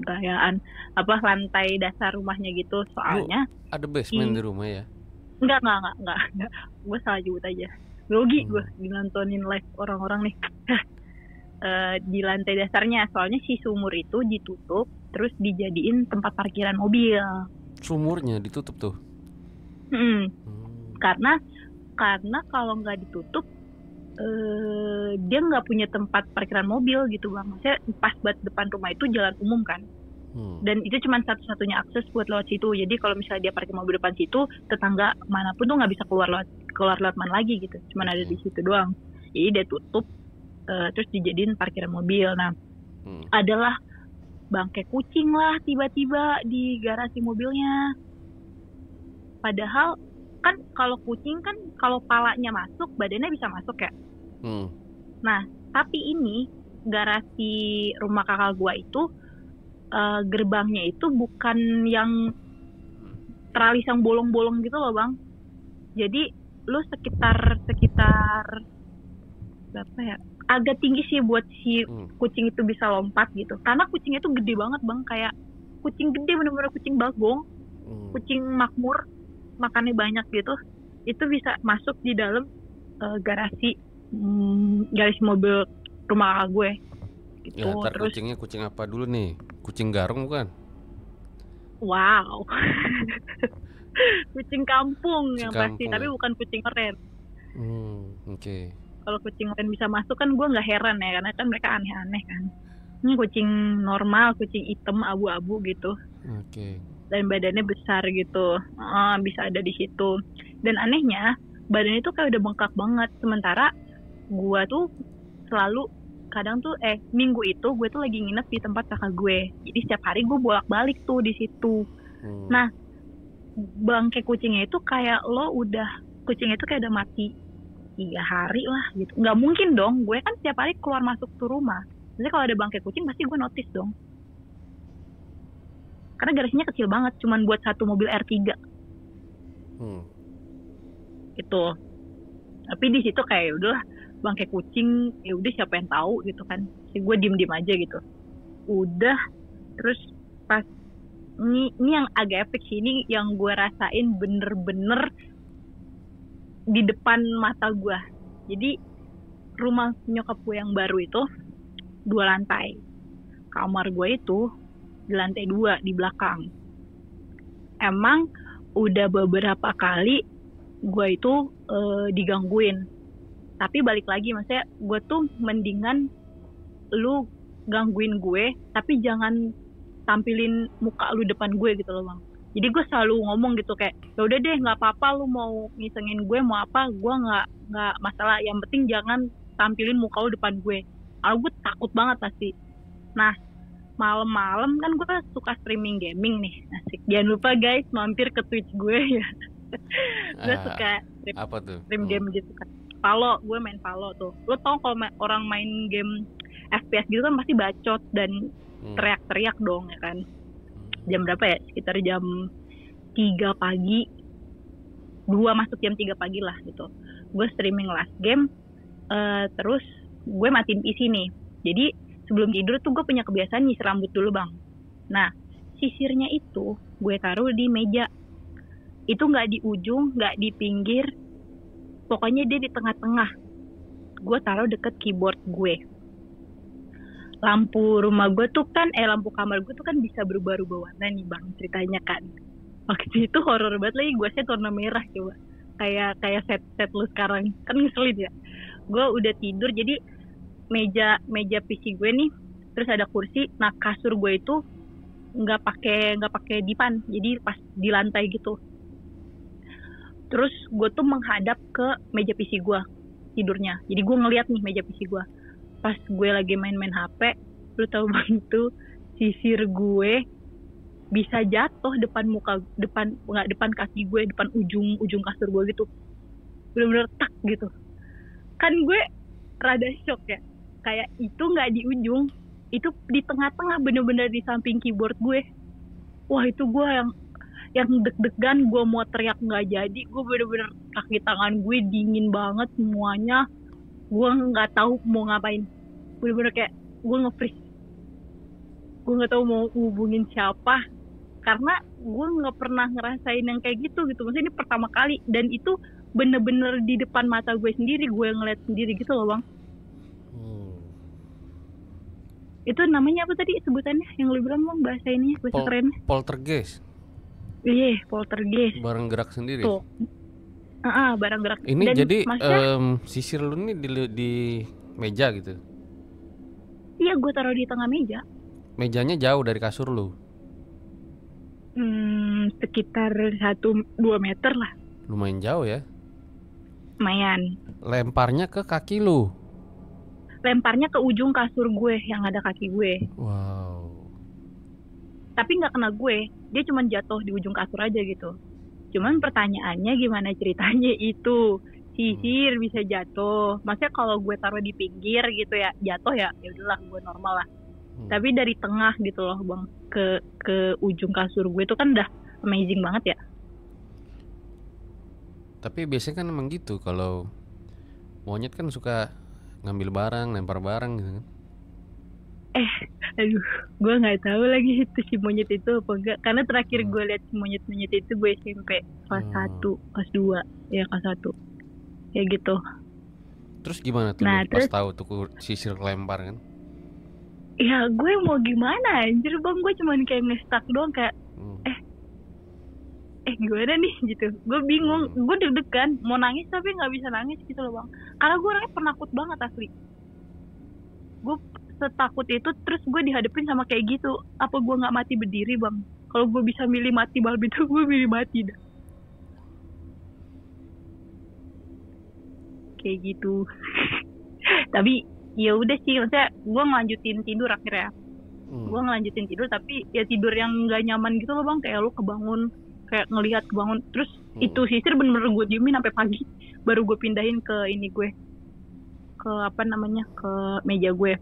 gayaan lantai dasar rumahnya gitu. Soalnya ada basement di rumah ya? Enggak. Gue salah jemput aja. Grogi gue nontonin live orang-orang nih. Di lantai dasarnya, soalnya si sumur itu ditutup terus dijadiin tempat parkiran mobil. Sumurnya ditutup tuh? Karena kalau nggak ditutup dia nggak punya tempat parkiran mobil gitu bang. Maksudnya pas buat depan rumah itu jalan umum kan, dan itu cuma satu-satunya akses buat lewat situ. Jadi kalau misalnya dia parkir mobil depan situ, tetangga manapun tuh nggak bisa keluar lewat mana lagi gitu. Cuma ada di situ doang. Jadi dia tutup terus dijadiin parkiran mobil. Nah adalah bangkai kucing lah tiba-tiba di garasi mobilnya. Padahal kan kalau kucing kan kalau palanya masuk badannya bisa masuk ya. Nah tapi ini garasi rumah kakak gua itu gerbangnya itu bukan yang teralis yang bolong-bolong gitu loh bang. Jadi lu sekitar berapa ya? Agak tinggi sih buat si kucing itu bisa lompat gitu. Karena kucingnya itu gede banget bang, kayak kucing gede, bener-bener kucing bagong, kucing makmur, makannya banyak gitu. Itu bisa masuk di dalam garasi mobil rumah kakak gue. Gitu. Ya, ntar kucingnya kucing apa dulu nih? Kucing garong bukan? Wow. Kucing kampung yang pasti, kampung tapi ya? bukan kucing oren. Oke. Kalau kucing oren bisa masuk kan gue nggak heran ya, karena kan mereka aneh-aneh kan. Ini kucing normal, kucing hitam abu-abu gitu. Oke. Dan badannya besar gitu, bisa ada di situ. Dan anehnya badannya tuh kayak udah bengkak banget. Sementara gue tuh selalu kadang tuh minggu itu gue tuh lagi nginep di tempat kakak gue. Jadi setiap hari gue bolak-balik tuh di situ. Nah, bangke kucingnya itu kayak kucingnya itu kayak udah mati 3 hari lah gitu. Nggak mungkin dong, gue kan setiap hari keluar masuk tuh rumah. Jadi kalau ada bangke kucing pasti gue notice dong. Karena garasinya kecil banget, cuman buat satu mobil R3. Gitu. Tapi di situ kayak udah bangke kucing, ya udah siapa yang tahu gitu kan. Jadi gue diem aja gitu. Udah, terus pas ini yang agak epic sih, ini yang gue rasain bener-bener di depan mata gue. Jadi rumah nyokap gue yang baru itu 2 lantai. Kamar gue itu di lantai 2 di belakang. Emang udah beberapa kali gue itu digangguin. Tapi balik lagi, maksudnya gue tuh mendingan lu gangguin gue, tapi jangan tampilin muka lu depan gue gitu loh bang. Jadi gue selalu ngomong gitu kayak, ya udah deh nggak apa-apa lu mau ngisengin gue mau apa, gue nggak masalah. Yang penting jangan tampilin muka lu depan gue. Kalau gue takut banget pasti. Nah malam-malam kan gue suka streaming gaming nih, asik. Jangan lupa guys mampir ke Twitch gue ya. Gue suka stream game gitu kan. Valo, gue main Valo tuh. Lo tau kalau orang main game FPS gitu kan pasti bacot dan teriak-teriak dong ya kan. Jam berapa ya? Sekitar jam 3 pagi, 2 masuk jam 3 pagi lah gitu. Gue streaming last game, terus gue matiin PC nih. Jadi sebelum tidur tuh gue punya kebiasaan nyisir rambut dulu bang. Nah sisirnya itu gue taruh di meja. Itu nggak di ujung, nggak di pinggir, pokoknya dia di tengah-tengah. Gue taruh deket keyboard gue. Lampu rumah gue tuh kan, lampu kamar gue tuh kan bisa berubah-ubah warna nih bang, ceritanya kan. Waktu itu horor banget lagi, gue set warna merah coba. Kayak set lu sekarang, kan ngeselin ya. Gue udah tidur, jadi meja PC gue nih, terus ada kursi. Nah kasur gue itu nggak pakai dipan, jadi pas di lantai gitu. Terus gue tuh menghadap ke meja PC gue tidurnya. Jadi gue ngeliat nih meja PC gue. Pas gue lagi main-main HP, lu tau bang itu sisir gue bisa jatuh depan kaki gue, depan ujung kasur gue gitu. Bener-bener tak gitu. Kan gue rada shock ya. Kayak itu nggak di ujung, itu di tengah-tengah, bener-bener di samping keyboard gue. Wah itu gue yang deg-degan, gue mau teriak nggak jadi. Gue bener-bener kaki tangan gue dingin banget semuanya. Gue nggak tahu mau ngapain. Bener-bener kayak gue nge-freeze. Gue nggak tahu mau hubungin siapa. Karena gue nggak pernah ngerasain yang kayak gitu. Maksudnya ini pertama kali. Dan itu bener-bener di depan mata gue sendiri. Gue ngeliat sendiri gitu loh bang. Itu namanya apa tadi sebutannya? Yang lu bilang bang bahasa ininya, bahasa kerennya? Poltergeist. Iya, poltergeist. Barang gerak sendiri. Tuh. Barang gerak. Ini dan jadi sisir lu nih di meja gitu? Iya, gue taruh di tengah meja. Mejanya jauh dari kasur lu? Sekitar 1-2 meter lah. Lumayan jauh ya? Lumayan. Lemparnya ke kaki lu? Lemparnya ke ujung kasur gue yang ada kaki gue. Wow. Tapi nggak kena gue, dia cuma jatuh di ujung kasur aja gitu. Cuman pertanyaannya gimana ceritanya itu sisir bisa jatuh? Maksudnya kalau gue taruh di pinggir gitu ya jatuh ya udahlah gue normal lah. Tapi dari tengah gitu loh bang, ke ujung kasur gue itu kan udah amazing banget ya. Tapi biasanya kan emang gitu, kalau monyet kan suka ngambil barang, lempar barang gitu kan. Aduh, gue nggak tahu lagi itu si monyet itu apa enggak, karena terakhir Hmm. gue lihat si monyet-monyet itu gue SMP kelas Hmm. 1 kelas 2 ya kelas 1 kayak gitu. Terus gimana tuh lu Nah pas terus tahu tuh sisir kelempar kan? ya gue mau gimana anjir bang, gue cuman kayak ngestak doang kayak Hmm. eh gimana nih gitu. Gue bingung, Hmm. gue deg-degan mau nangis tapi nggak bisa nangis gitu loh bang, karena gue orangnya penakut banget asli. Gue setakut itu, terus gue dihadapin sama kayak gitu, apa gue nggak mati berdiri bang? Kalau gue bisa milih mati malam itu gue milih mati dah kayak gitu. Tapi ya udah sih, maksudnya gue ngelanjutin tidur akhirnya. Gue ngelanjutin tidur tapi ya tidur yang nggak nyaman gitu loh bang, kayak lu kebangun kayak ngelihat kebangun, terus itu sisir bener-bener gue diemin sampai pagi, baru gue pindahin ke ini gue, ke apa namanya, ke meja gue.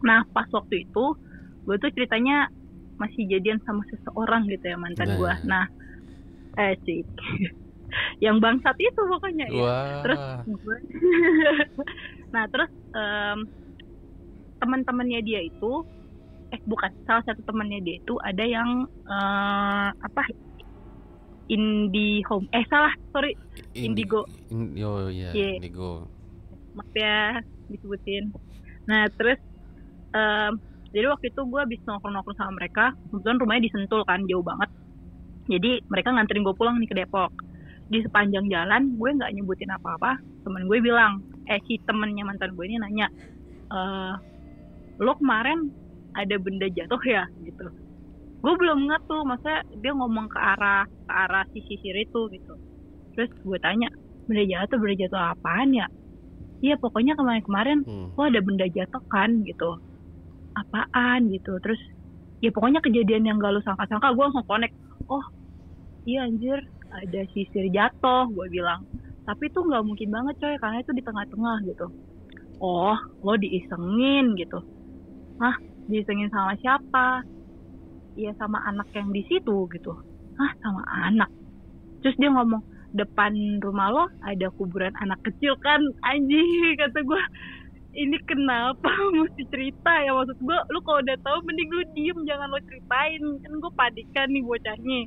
Nah pas waktu itu gue tuh ceritanya masih jadian sama seseorang gitu ya, mantan gue. Nah sih yang bangsat itu pokoknya ya. Terus Wah. gue nah terus teman-temannya dia itu bukan, salah satu temannya dia itu ada yang apa, Indigo. Oh iya, Yeah. Indigo. Maaf ya disebutin. Nah terus jadi waktu itu gue habis nongkrong sama mereka, kebetulan rumahnya di Sentul kan, jauh banget. Jadi mereka nganterin gue pulang nih ke Depok. Di sepanjang jalan gue nggak nyebutin apa-apa, temen gue bilang, si temennya mantan gue ini nanya, lo kemarin ada benda jatuh ya gitu. Gue belum ngerti tuh, maksudnya dia ngomong ke arah si sisir itu gitu. Terus gue tanya, benda jatuh apaan ya? Iya pokoknya kemarin lo ada benda jatuh kan gitu. Apaan gitu. Terus ya pokoknya kejadian yang gak lu sangka-sangka. Gue langsung connect, oh iya anjir ada sisir jatuh, gue bilang. Tapi tuh gak mungkin banget coy, karena itu di tengah-tengah gitu. Oh lo diisengin gitu. Hah, diisengin sama siapa? Iya sama anak yang di situ gitu. Hah, sama anak? Terus dia ngomong, depan rumah lo ada kuburan anak kecil kan? Anjing, kata gue, ini kenapa mesti cerita ya? Maksud gue, lu kalau udah tahu mending lu diem, jangan lo ceritain. Kan gue panikan nih bocahnya.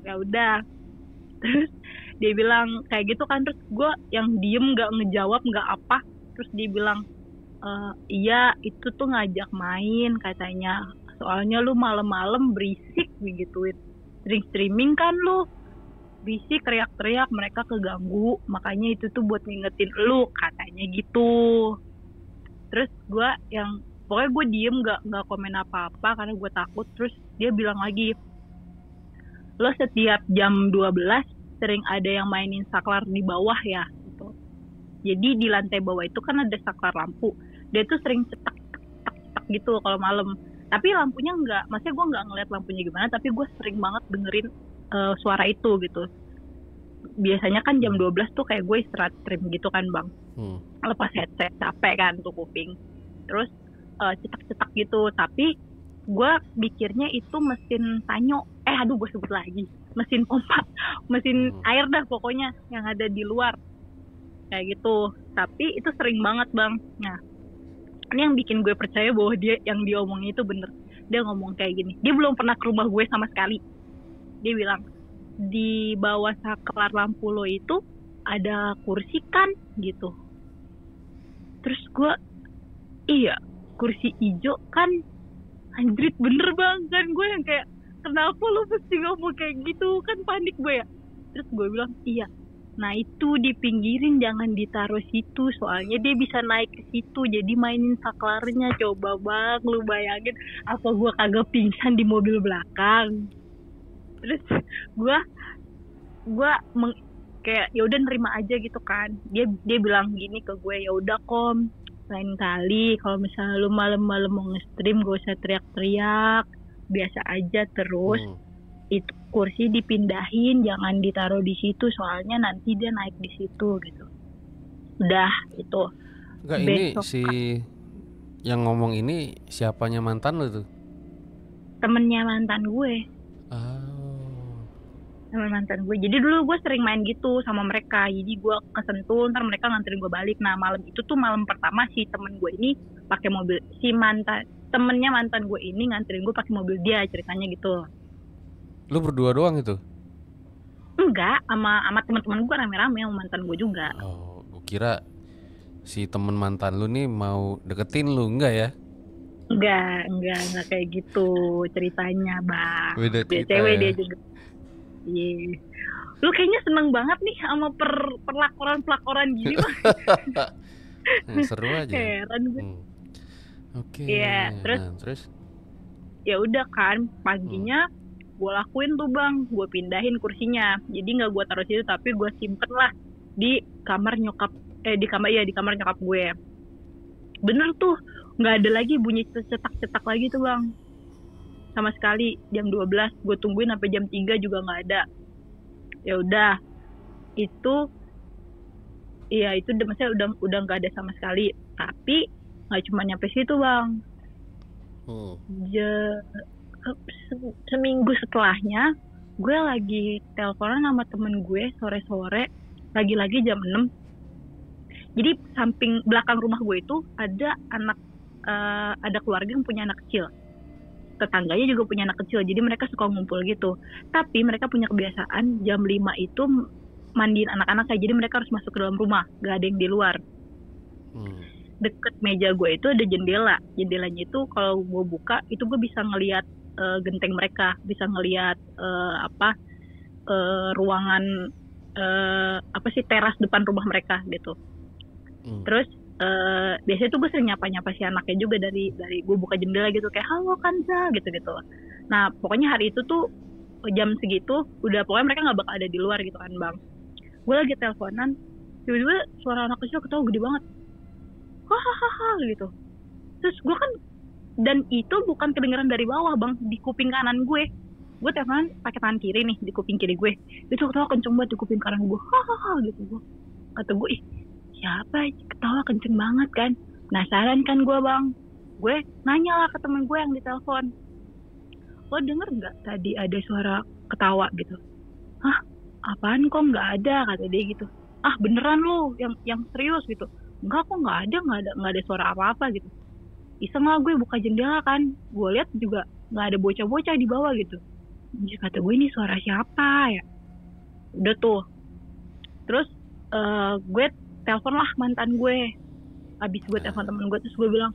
Ya udah. Terus dia bilang kayak gitu kan, terus gue yang diem gak ngejawab gak apa. Terus dia bilang, iya itu tuh ngajak main katanya, soalnya lu malam-malam berisik begituin, sering streaming kan lu, berisik teriak-teriak mereka keganggu, makanya itu tuh buat ngingetin lu katanya gitu. Terus gue yang pokoknya gue diem nggak komen apa-apa karena gue takut. Terus dia bilang lagi, lo setiap jam 12 sering ada yang mainin saklar di bawah ya gitu. Jadi di lantai bawah itu kan ada saklar lampu, dia tuh sering cetak gitu kalau malam. Tapi lampunya enggak, maksudnya gue nggak ngeliat lampunya gimana, tapi gue sering banget dengerin suara itu gitu. Biasanya kan jam 12 tuh kayak gue istirahat stream gitu kan bang, lepas headset, capek kan tuh kuping. Terus cetak-cetak gitu, tapi gue pikirnya itu mesin tanyo, aduh gue sebut lagi, mesin pompa, mesin air dah pokoknya yang ada di luar kayak gitu. Tapi itu sering banget bang. Nah ini yang bikin gue percaya bahwa dia yang dia omongin itu bener. Dia ngomong kayak gini, dia belum pernah ke rumah gue sama sekali. Dia bilang, di bawah saklar lampu lo itu ada kursi kan gitu. Terus gue, iya kursi hijau kan, anjrit bener bang. Kan gue yang kayak, kenapa lo mesti ngomong kayak gitu, kan panik gue ya. Terus gue bilang, iya, nah itu dipinggirin, jangan ditaruh situ, soalnya dia bisa naik ke situ, jadi mainin saklarnya. Coba bang, lu bayangin, apa gue kagak pingsan di mobil belakang. Terus gue kayak ya udah nerima aja gitu kan. Dia bilang gini ke gue, ya udah kom, lain kali kalau misalnya lu malam-malam mau nge-stream gak usah teriak-teriak, biasa aja. Terus itu kursi dipindahin, jangan ditaruh di situ, soalnya nanti dia naik di situ gitu. Udah itu. Enggak, ini Yang ngomong ini siapanya mantan lu tuh? Temennya mantan gue. Oh. Temen mantan gue. Jadi dulu gue sering main gitu sama mereka. Jadi gue ke Sentul, ntar mereka nganterin gue balik. Nah malam itu tuh malam pertama si temen gue ini pakai mobil. Si mantan temennya mantan gue ini nganterin gue pakai mobil dia, ceritanya gitu. Lu berdua doang itu? Enggak, sama teman-teman gue rame-rame sama mantan gue juga. Oh, gua kira si temen mantan lu nih mau deketin lu, enggak ya? Enggak kayak gitu ceritanya, Bang. Beda Dia cerita cewek ya. dia juga. Iya. Lu kayaknya seneng banget nih sama perlakoran-pelakoran gini, Bang. Seru aja. Heran gue. Hmm. Oke. Iya, terus Nah, terus? ya udah kan Hmm. paginya gue lakuin tuh, Bang, gue pindahin kursinya, jadi nggak gue taruh situ tapi gue simpen lah di kamar nyokap, di kamar nyokap gue. Bener tuh, nggak ada lagi bunyi cetak-cetak lagi tuh, Bang, sama sekali. Jam 12 gue tungguin sampai jam 3 juga nggak ada. Ya udah, itu iya itu maksudnya udah nggak ada sama sekali. Tapi nggak cuma nyampe situ, Bang. Hmm. Je- Seminggu setelahnya gue lagi teleponan sama temen gue sore-sore, lagi-lagi jam 6. Jadi samping belakang rumah gue itu ada ada keluarga yang punya anak kecil, tetangganya juga punya anak kecil, jadi mereka suka ngumpul gitu. Tapi mereka punya kebiasaan jam 5 itu mandiin anak-anak, kayak jadi mereka harus masuk ke dalam rumah, gak ada yang di luar. Hmm. Deket meja gue itu ada jendelanya itu kalau gue buka itu gue bisa ngelihat genteng mereka, bisa ngelihat ruangan, apa sih, teras depan rumah mereka gitu. Hmm. Terus biasanya tuh gue sering nyapa si anaknya juga dari gue buka jendela gitu, kayak halo Kanza gitu. Nah pokoknya hari itu tuh jam segitu udah pokoknya mereka nggak bakal ada di luar gitu kan, Bang. Gue lagi teleponan, tiba-tiba suara anak kecil ketawa gede banget, hahaha gitu. Terus gue kan, dan itu bukan kedengeran dari bawah, Bang, di kuping kanan gue. Gue teleponan pakai tangan kiri nih, di kuping kiri gue itu ketawa kenceng banget di kuping kanan gue, hahaha gitu. Kata gue, ih siapa ketawa kenceng banget kan. Penasaran kan gue, Bang. Gue nanya lah ke temen gue yang ditelepon, lo denger nggak tadi ada suara ketawa gitu? Hah, apaan, kok nggak ada, kata dia gitu. Ah beneran lo yang serius gitu? Enggak, kok nggak ada suara apa-apa gitu. Iseng lah gue buka jendela kan, gue lihat juga nggak ada bocah-bocah di bawah gitu. Jadi kata gue, ini suara siapa ya? Udah tuh, terus gue telepon lah mantan gue. Abis gue telepon temen gue, terus gue bilang,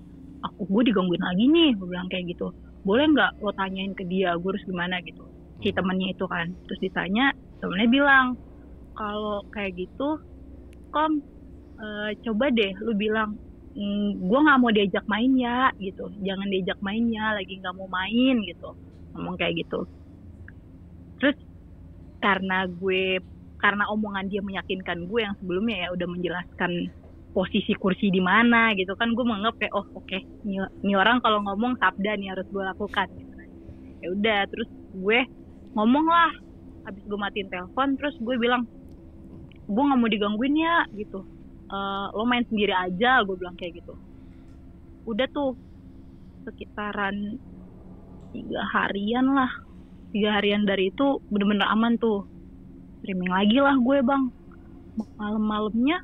gue digangguin lagi nih, gue bilang kayak gitu. Boleh nggak lo tanyain ke dia, gue harus gimana gitu. Si temennya itu kan, terus ditanya, temennya bilang, kalau kayak gitu, Kom, coba deh lu bilang, gue nggak mau diajak main ya gitu, jangan diajak main ya, lagi nggak mau main gitu, ngomong kayak gitu. Terus karena omongan dia meyakinkan gue yang sebelumnya ya udah menjelaskan posisi kursi di mana gitu kan, gue menganggap kayak oh oke, ini orang kalau ngomong sabda nih harus gue lakukan gitu. Ya udah, terus gue ngomong lah habis gue matiin telepon, terus gue bilang, gue nggak mau digangguin ya gitu. Lo main sendiri aja, gue bilang kayak gitu. Udah tuh sekitaran 3 harian dari itu bener-bener aman tuh. Streaming lagi lah gue, Bang. Malam-malamnya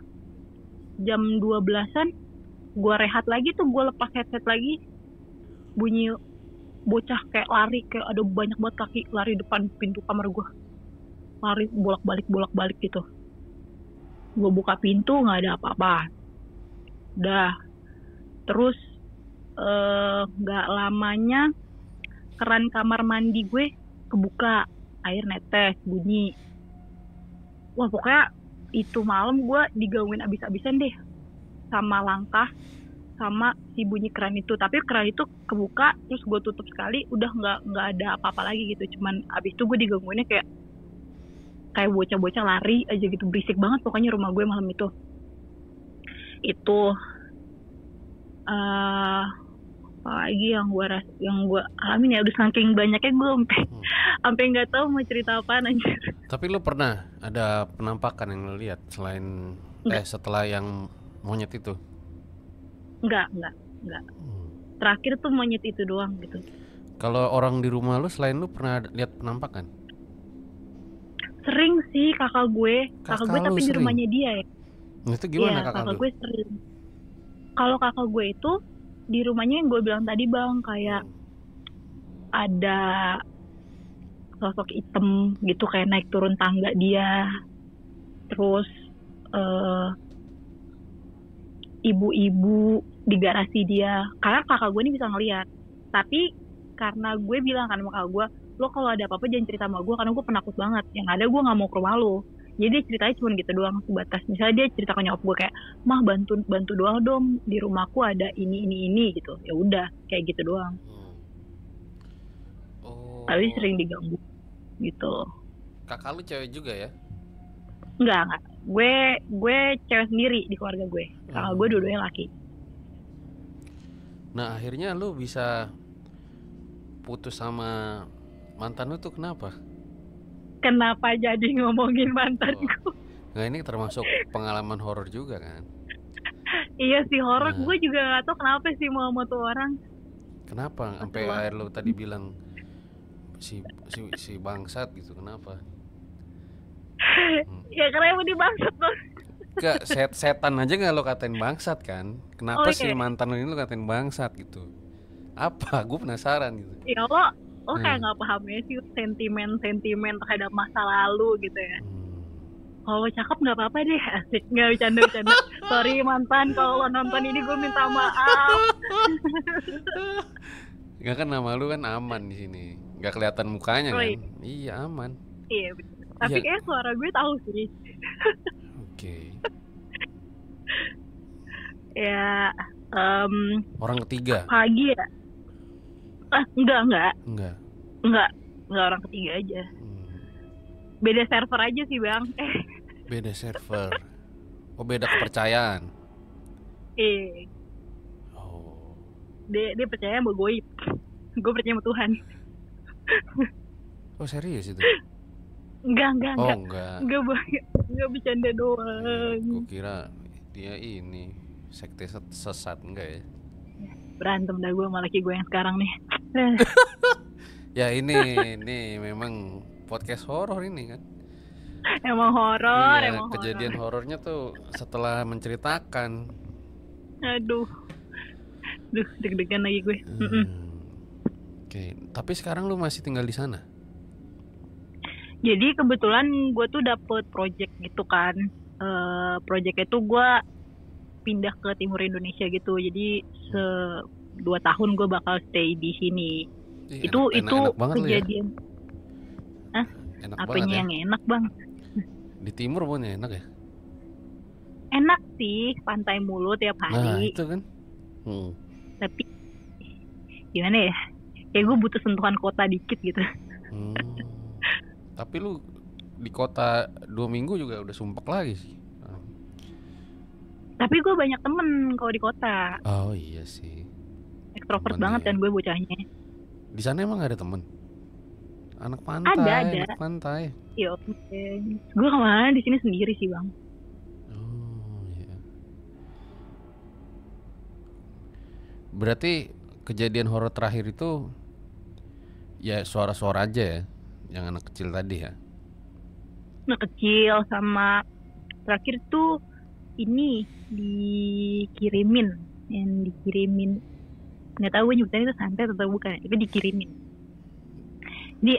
jam 12-an gue rehat lagi tuh, gue lepas headset lagi, bunyi bocah kayak lari, kayak ada banyak banget kaki lari depan pintu kamar gue, lari bolak-balik gitu. Gue buka pintu nggak ada apa-apa. Udah, terus nggak lamanya keran kamar mandi gue kebuka, air netes bunyi. Wah pokoknya itu malam gue digangguin abis-abisan deh sama langkah sama si bunyi keran itu. Tapi keran itu kebuka, terus gue tutup sekali, udah nggak ada apa-apa lagi gitu. Cuman abis itu gue digangguinnya kayak bocah-bocah lari aja gitu, berisik banget pokoknya rumah gue malam itu. Itu apalagi yang gue alamin ya, udah saking banyaknya gue sampai nggak tahu mau cerita apa anjir. Tapi lu pernah ada penampakan yang lu lihat selain Enggak. setelah yang monyet itu? Enggak. Enggak. Terakhir tuh monyet itu doang gitu. Kalau orang di rumah lu selain lu pernah lihat penampakan? Sering sih kakak gue Kakak lu tapi di sering? rumahnya dia ya. Itu gimana Iya, kakak kakak lu? gue sering. Kalau kakak gue itu di rumahnya yang gue bilang tadi bang, kayak ada sosok hitam gitu kayak naik turun tangga dia. Terus eh, ibu-ibu di garasi dia. Karena kakak gue ini bisa ngeliat. Tapi karena gue bilang kan sama kakak gue, lo kalau ada apa-apa jangan cerita sama gue karena gue penakut banget. Yang ada gue nggak mau ke rumah lo. Jadi dia ceritanya cuma gitu doang sebatas. Misalnya dia cerita ke nyokap gue kayak, mah bantu doang dong di rumahku ada ini gitu. Ya udah kayak gitu doang. Tapi Oh, sering diganggu gitu. kakak lu cewek juga ya? Enggak. Gue cewek sendiri di keluarga gue. Kakak gue dua-duanya laki. Nah akhirnya lu bisa putus sama mantan lu tuh kenapa? Kenapa jadi ngomongin Oh, mantanku? nah ini termasuk pengalaman horor juga kan? Iya sih horor. Nah, Gue juga gak tahu kenapa sih mau sama tuh orang. kenapa sampai Masalah. air lu tadi bilang si bangsat gitu kenapa? Ya karena emang dibangsat bang. Gak setan aja nggak lo katain bangsat kan? Oh Kenapa sih iya. mantan lo ini lo katain bangsat gitu? Apa? Gue penasaran gitu. Ya lo kayak Hmm. nggak paham ya sih sentimen terhadap masa lalu gitu ya. Kalau cakep nggak apa-apa deh, asik, nggak bercanda. Sorry mantan, kalau lo nonton ini gue minta maaf. Gak kan nama lu kan aman di sini. Gak kelihatan mukanya Oh kan? iya, Iya aman. iya bener. Tapi Iya. kayak suara gue tahu sih. Oke. Ya, Orang ketiga? pagi ya. Enggak. Enggak. Enggak orang ketiga aja. Beda server aja sih bang. Beda server. Oh beda kepercayaan. Oh. Dia percaya sama goib. Gue percaya sama Tuhan. Oh serius itu? Enggak. Oh enggak. Enggak bercanda doang. Gue kira dia ini sekte sesat enggak ya? Berantem dah gue sama laki gue yang sekarang nih. Ya ini memang podcast horor ini kan. Emang horor, Iya, emang kejadian horor. horornya tuh setelah menceritakan. Aduh, deg-degan lagi gue. Oke, tapi sekarang lu masih tinggal di sana? Jadi kebetulan gue tuh dapet project gitu kan. Project itu gue pindah ke timur Indonesia gitu. Jadi 2 tahun gue bakal stay di sini. Ih, Itu enak banget lu ya. kejadian. Hah? Enak Apanya banget ya. yang enak bang? Di timur pun enak ya. Enak sih, pantai mulu tiap Nah hari. itu kan. Tapi gimana ya? Kayak gue butuh sentuhan kota dikit gitu. Tapi lu di kota 2 minggu juga udah sumpek lagi sih. Tapi gue banyak temen kalau di kota. Oh iya sih. Ekstrovert Temen banget ya. kan gue bocahnya. Di sana emang ada temen? Anak pantai. Ada. Anak pantai. Yo, gue kemana di sini sendiri sih bang. Oh iya. Berarti kejadian horor terakhir itu ya suara-suara aja ya, yang anak kecil tadi ya. Nah kecil sama terakhir tuh ini dikirimin, nggak tahu gue nyebutnya itu santet atau bukan, tapi dikirimin. Jadi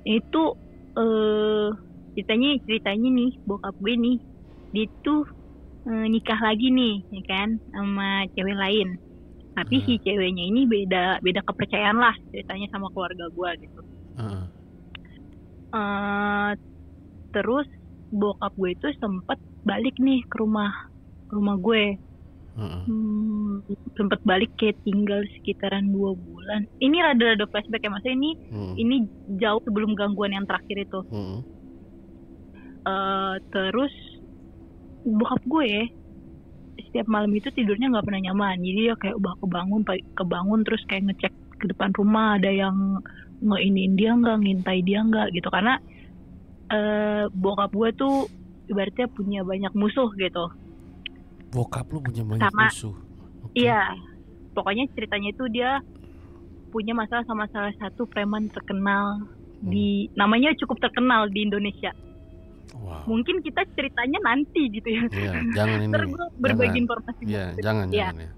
itu ceritanya nih bokap gue nih, dia tuh nikah lagi nih, ya kan, sama cewek lain. Tapi si ceweknya ini beda kepercayaan lah ceritanya sama keluarga gue gitu. Terus bokap gue itu sempet balik nih ke rumah gue. Sempet balik kayak tinggal sekitaran 2 bulan. Ini rada-rada flashback ya maksudnya ini jauh sebelum gangguan yang terakhir itu. Terus bokap gue setiap malam itu tidurnya nggak pernah nyaman. Jadi dia kayak kebangun terus kayak ngecek ke depan rumah ada yang ngeinin dia nggak, ngintai dia nggak gitu. Karena bokap gue tuh ibaratnya punya banyak musuh gitu. Bokap lu punya banyak musuh. Iya, pokoknya ceritanya itu dia punya masalah sama salah satu preman terkenal namanya cukup terkenal di Indonesia. Wow. Mungkin kita ceritanya nanti gitu ya. Iya, jangan ini. Ntar gue berbagi Jangan. informasi. Iya, jangan Ya, ya.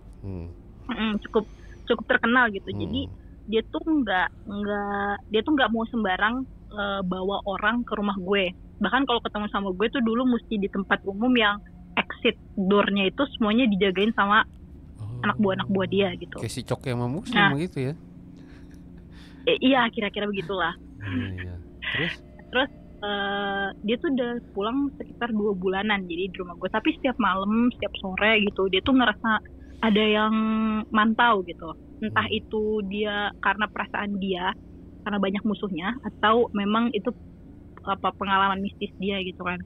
cukup terkenal gitu. Jadi dia tuh nggak mau sembarang bawa orang ke rumah gue. Bahkan kalau ketemu sama gue tuh dulu mesti di tempat umum yang exit door-nya itu semuanya dijagain sama anak buah dia gitu. Kayak si Cok yang sama Muslim gitu ya. Iya, kira-kira begitulah. Iya. Terus dia tuh udah pulang sekitar 2 bulanan jadi di rumah gue. Tapi setiap malam, setiap sore gitu, dia tuh ngerasa ada yang mantau gitu. Entah itu dia karena perasaan dia, karena banyak musuhnya, atau memang itu pengalaman mistis dia gitu kan.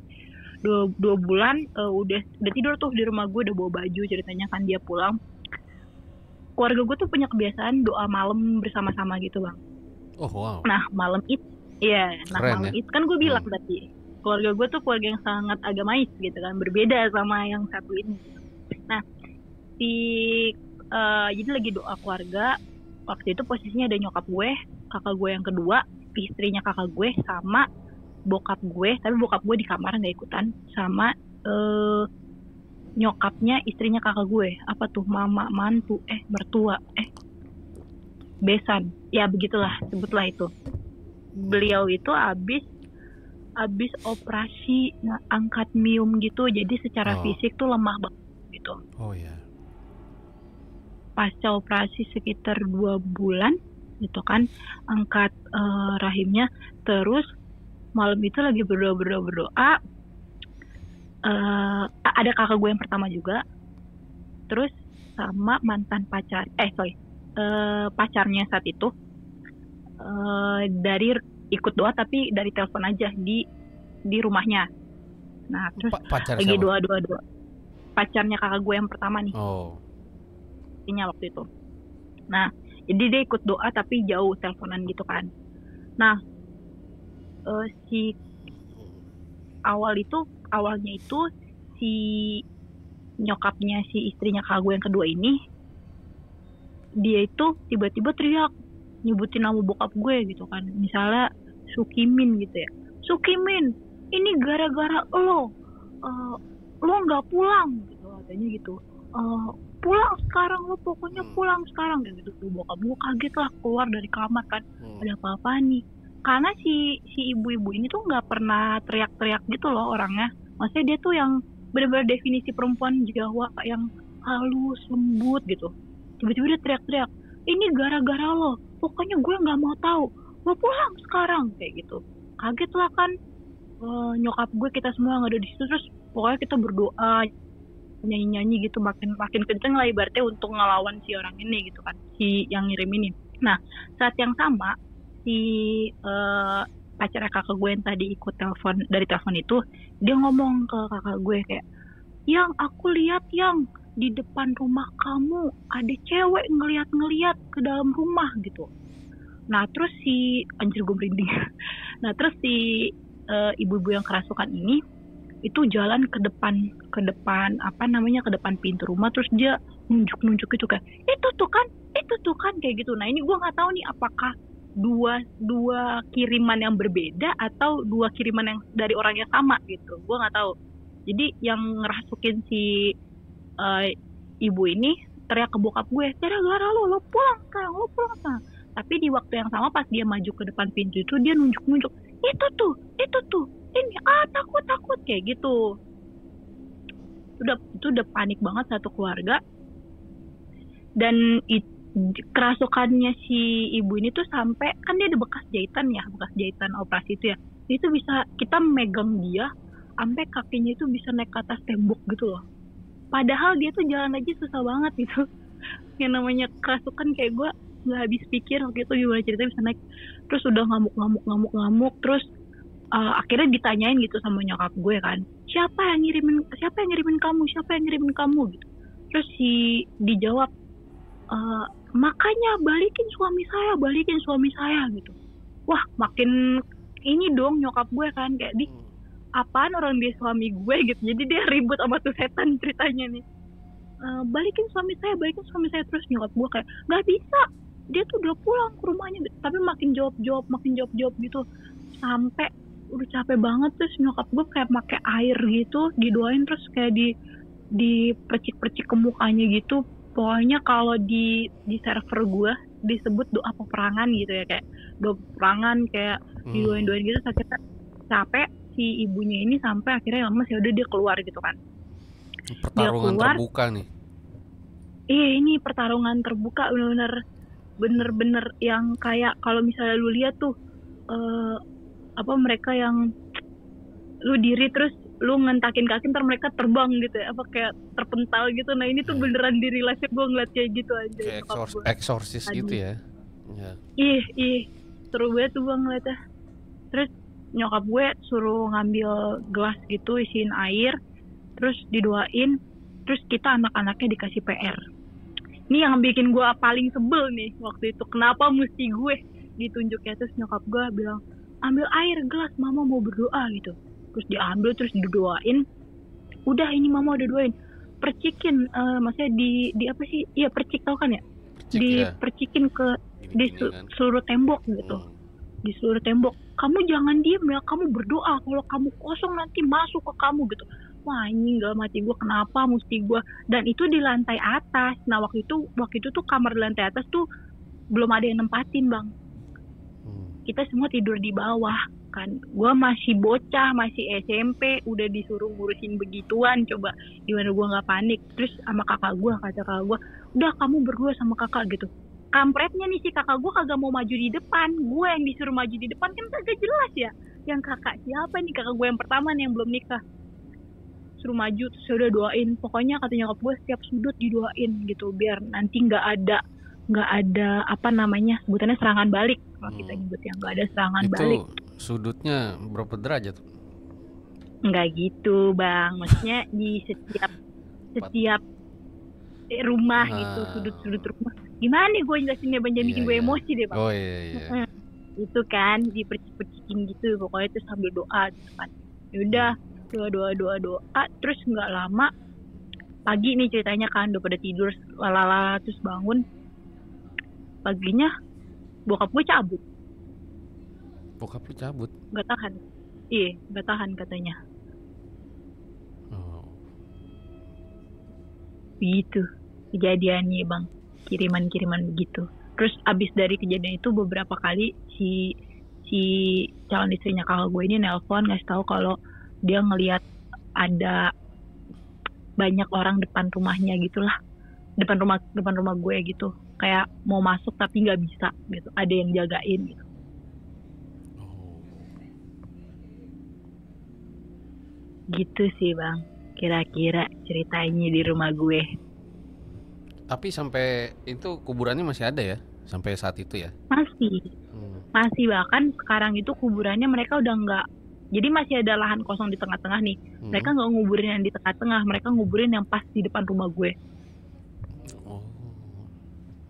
2 bulan udah tidur tuh di rumah gue, udah bawa baju, ceritanya kan dia pulang. Keluarga gue tuh punya kebiasaan doa malam bersama-sama gitu bang. Oh wow. Nah malam itu, malam itu kan gue bilang tadi, keluarga gue tuh keluarga yang sangat agamais gitu kan, berbeda sama yang satu ini. Nah jadi lagi doa keluarga, waktu itu posisinya ada nyokap gue, kakak gue yang kedua, istrinya kakak gue, sama bokap gue, tapi bokap gue di kamar nggak ikutan, sama nyokapnya istrinya kakak gue, apa tuh mama mantu mertua besan, ya begitulah sebutlah itu. Beliau itu abis operasi angkat mium gitu, jadi secara fisik tuh lemah banget gitu. Oh ya. Pasca operasi sekitar 2 bulan gitu kan, angkat rahimnya. Terus malam itu lagi berdoa, ada kakak gue yang pertama juga, terus sama mantan pacarnya saat itu, dari ikut doa tapi dari telepon aja di rumahnya. Nah terus lagi doa pacarnya kakak gue yang pertama nih, waktu itu. Nah jadi dia ikut doa tapi jauh, teleponan gitu kan. Nah si awalnya itu si nyokapnya si istrinya kakak gue yang kedua ini, dia itu tiba-tiba teriak nyebutin nama bokap gue gitu kan, misalnya Sukimin gitu ya, Sukimin ini gara-gara lo nggak pulang gitu katanya gitu, pulang sekarang lo, pokoknya pulang sekarang kayak gitu. Bokap gue kaget lah, keluar dari kamar kan, ada apa-apa nih, karena si ibu-ibu ini tuh nggak pernah teriak-teriak gitu loh orangnya. Maksudnya dia tuh yang benar-benar definisi perempuan Jawa yang halus, lembut gitu. Tiba-tiba dia teriak-teriak, ini gara-gara lo, pokoknya gue nggak mau tahu, lo pulang sekarang kayak gitu. Kaget lah kan nyokap gue, kita semua yang ada di situ. Terus pokoknya kita berdoa, nyanyi-nyanyi gitu, makin kenceng lah ibaratnya untuk ngelawan si orang ini gitu kan, si yang ngirim ini. Nah saat yang sama si pacar kakak gue yang tadi ikut dari telepon itu, dia ngomong ke kakak gue kayak, yang aku lihat yang di depan rumah kamu ada cewek ngeliat ke dalam rumah gitu. Nah terus anjir gue merinding. Nah terus si ibu-ibu yang kerasukan ini itu jalan ke depan ke depan pintu rumah, terus dia nunjuk gitu kayak, itu tuh kan kayak gitu. Nah ini gue nggak tahu nih apakah dua kiriman yang berbeda atau 2 kiriman yang dari orang yang sama gitu, gue nggak tahu. Jadi yang ngerasukin si ibu ini teriak ke bokap gue, gara-gara lo pulang sekarang, lo pulang sekarang. Tapi di waktu yang sama pas dia maju ke depan pintu itu, dia nunjuk, itu tuh ini, takut kayak gitu. Itu udah panik banget satu keluarga. Dan kerasukannya si ibu ini tuh sampai, kan dia ada bekas jahitan operasi itu ya, itu bisa kita megang dia sampai kakinya itu bisa naik ke atas tembok gitu loh. Padahal dia tuh jalan aja susah banget gitu. Yang namanya kerasukan kayak gue nggak habis pikir waktu itu gimana ceritanya bisa naik. Terus udah ngamuk, terus akhirnya ditanyain gitu sama nyokap gue kan, siapa yang ngirimin kamu gitu. Terus dijawab, makanya balikin suami saya gitu. Wah makin ini dong nyokap gue kan, kayak apaan orang dia suami gue gitu. Jadi dia ribut sama tuh setan ceritanya nih. balikin suami saya. Terus nyokap gue kayak nggak bisa, dia tuh udah pulang ke rumahnya, tapi makin jawab jawab gitu sampai udah capek banget. Terus nyokap gue kayak pakai air gitu didoain, terus kayak dipercik-percik ke mukanya gitu. Pokoknya kalau di server gue disebut doa peperangan gitu ya, kayak doa peperangan, kayak didoain-doain gitu. Akhirnya capek si ibunya ini sampai akhirnya lemes, ya udah dia keluar gitu kan. Dia Pertarungan keluar, terbuka nih. ini pertarungan terbuka, bener-bener yang kayak kalau misalnya lu lihat tuh apa mereka yang lu diri terus lu ngentakin kaki ntar mereka terbang gitu ya, apa kayak terpental gitu. Nah ini tuh beneran di real life gue ngeliat kayak gitu aja. Kayak eksorsis gitu ya. Ya. Ih seru banget tuh gue ngeliatnya. Terus nyokap gue suruh ngambil gelas gitu isiin air, terus didoain, terus kita anak-anaknya dikasih PR. Ini yang bikin gue paling sebel nih waktu itu, kenapa mesti gue ditunjuk ya. Terus nyokap gue bilang, ambil air gelas, mama mau berdoa gitu. Terus diambil, terus didoain. Udah ini mama udah doain, percikin, maksudnya di apa sih, iya percik, tau kan ya, dipercikin ke di seluruh tembok gitu. Di seluruh tembok, kamu jangan diem ya, kamu berdoa, kalau kamu kosong nanti masuk ke kamu gitu. Wah ini gak mati gue, kenapa mesti gue. Dan itu di lantai atas. Nah waktu itu tuh kamar di lantai atas tuh belum ada yang nempatin bang. Kita semua tidur di bawah kan. Gue masih bocah, masih SMP, udah disuruh ngurusin begituan. Coba gimana gue gak panik. Terus sama kakak gue, kata kakak gue, udah kamu berdua sama kakak gitu. Kampretnya nih si kakak gue kagak mau maju di depan. Gue yang disuruh maju di depan, kan kagak jelas ya. Yang kakak siapa nih, kakak gue yang pertama nih yang belum nikah. Suruh maju, terus udah doain. Pokoknya kata nyokap gue setiap sudut didoain gitu, biar nanti nggak ada apa namanya sebutannya serangan balik. Kalau kita nyebutnya nggak ada serangan itu balik. Sudutnya berapa derajat? Nggak gitu bang, maksudnya di setiap rumah gitu, sudut-sudut rumah. Gimana nih gue jelasinnya bang, jangan bikin gue emosi deh bang. Oh iya. Itu kan dipercik-percikin gitu, pokoknya itu sambil doa gitu kan. Yaudah doa, terus nggak lama pagi nih ceritanya kan, udah pada tidur lalala, terus bangun paginya bokap gue cabut. Bokap lu cabut? Nggak tahan katanya. Begitu kejadiannya bang, kiriman begitu. Terus abis dari kejadian itu beberapa kali si calon istrinya kakak gue ini nelpon ngasih tahu kalau dia ngelihat ada banyak orang depan rumahnya gitulah, depan rumah gue gitu, kayak mau masuk tapi nggak bisa gitu, ada yang jagain gitu. Gitu sih bang, kira-kira ceritanya di rumah gue. Tapi sampai itu kuburannya masih ada ya sampai saat itu ya? Masih bahkan sekarang itu kuburannya mereka udah nggak. Jadi masih ada lahan kosong di tengah-tengah nih. Mereka nggak nguburin yang di tengah-tengah, mereka nguburin yang pas di depan rumah gue. Oh,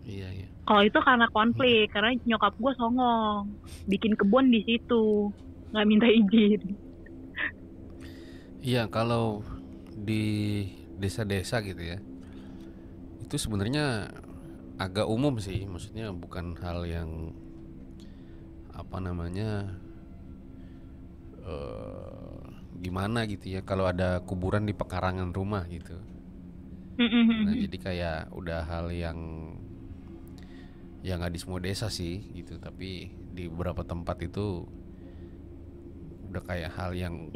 iya. Kalau itu karena konflik, karena nyokap gue songong, bikin kebun di situ, nggak minta izin. Iya, kalau di desa-desa gitu ya, itu sebenarnya agak umum sih, maksudnya bukan hal yang apa namanya. Gimana gitu ya kalau ada kuburan di pekarangan rumah gitu. Nah jadi kayak udah hal yang ya nggak di semua desa sih gitu, tapi di beberapa tempat itu udah kayak hal yang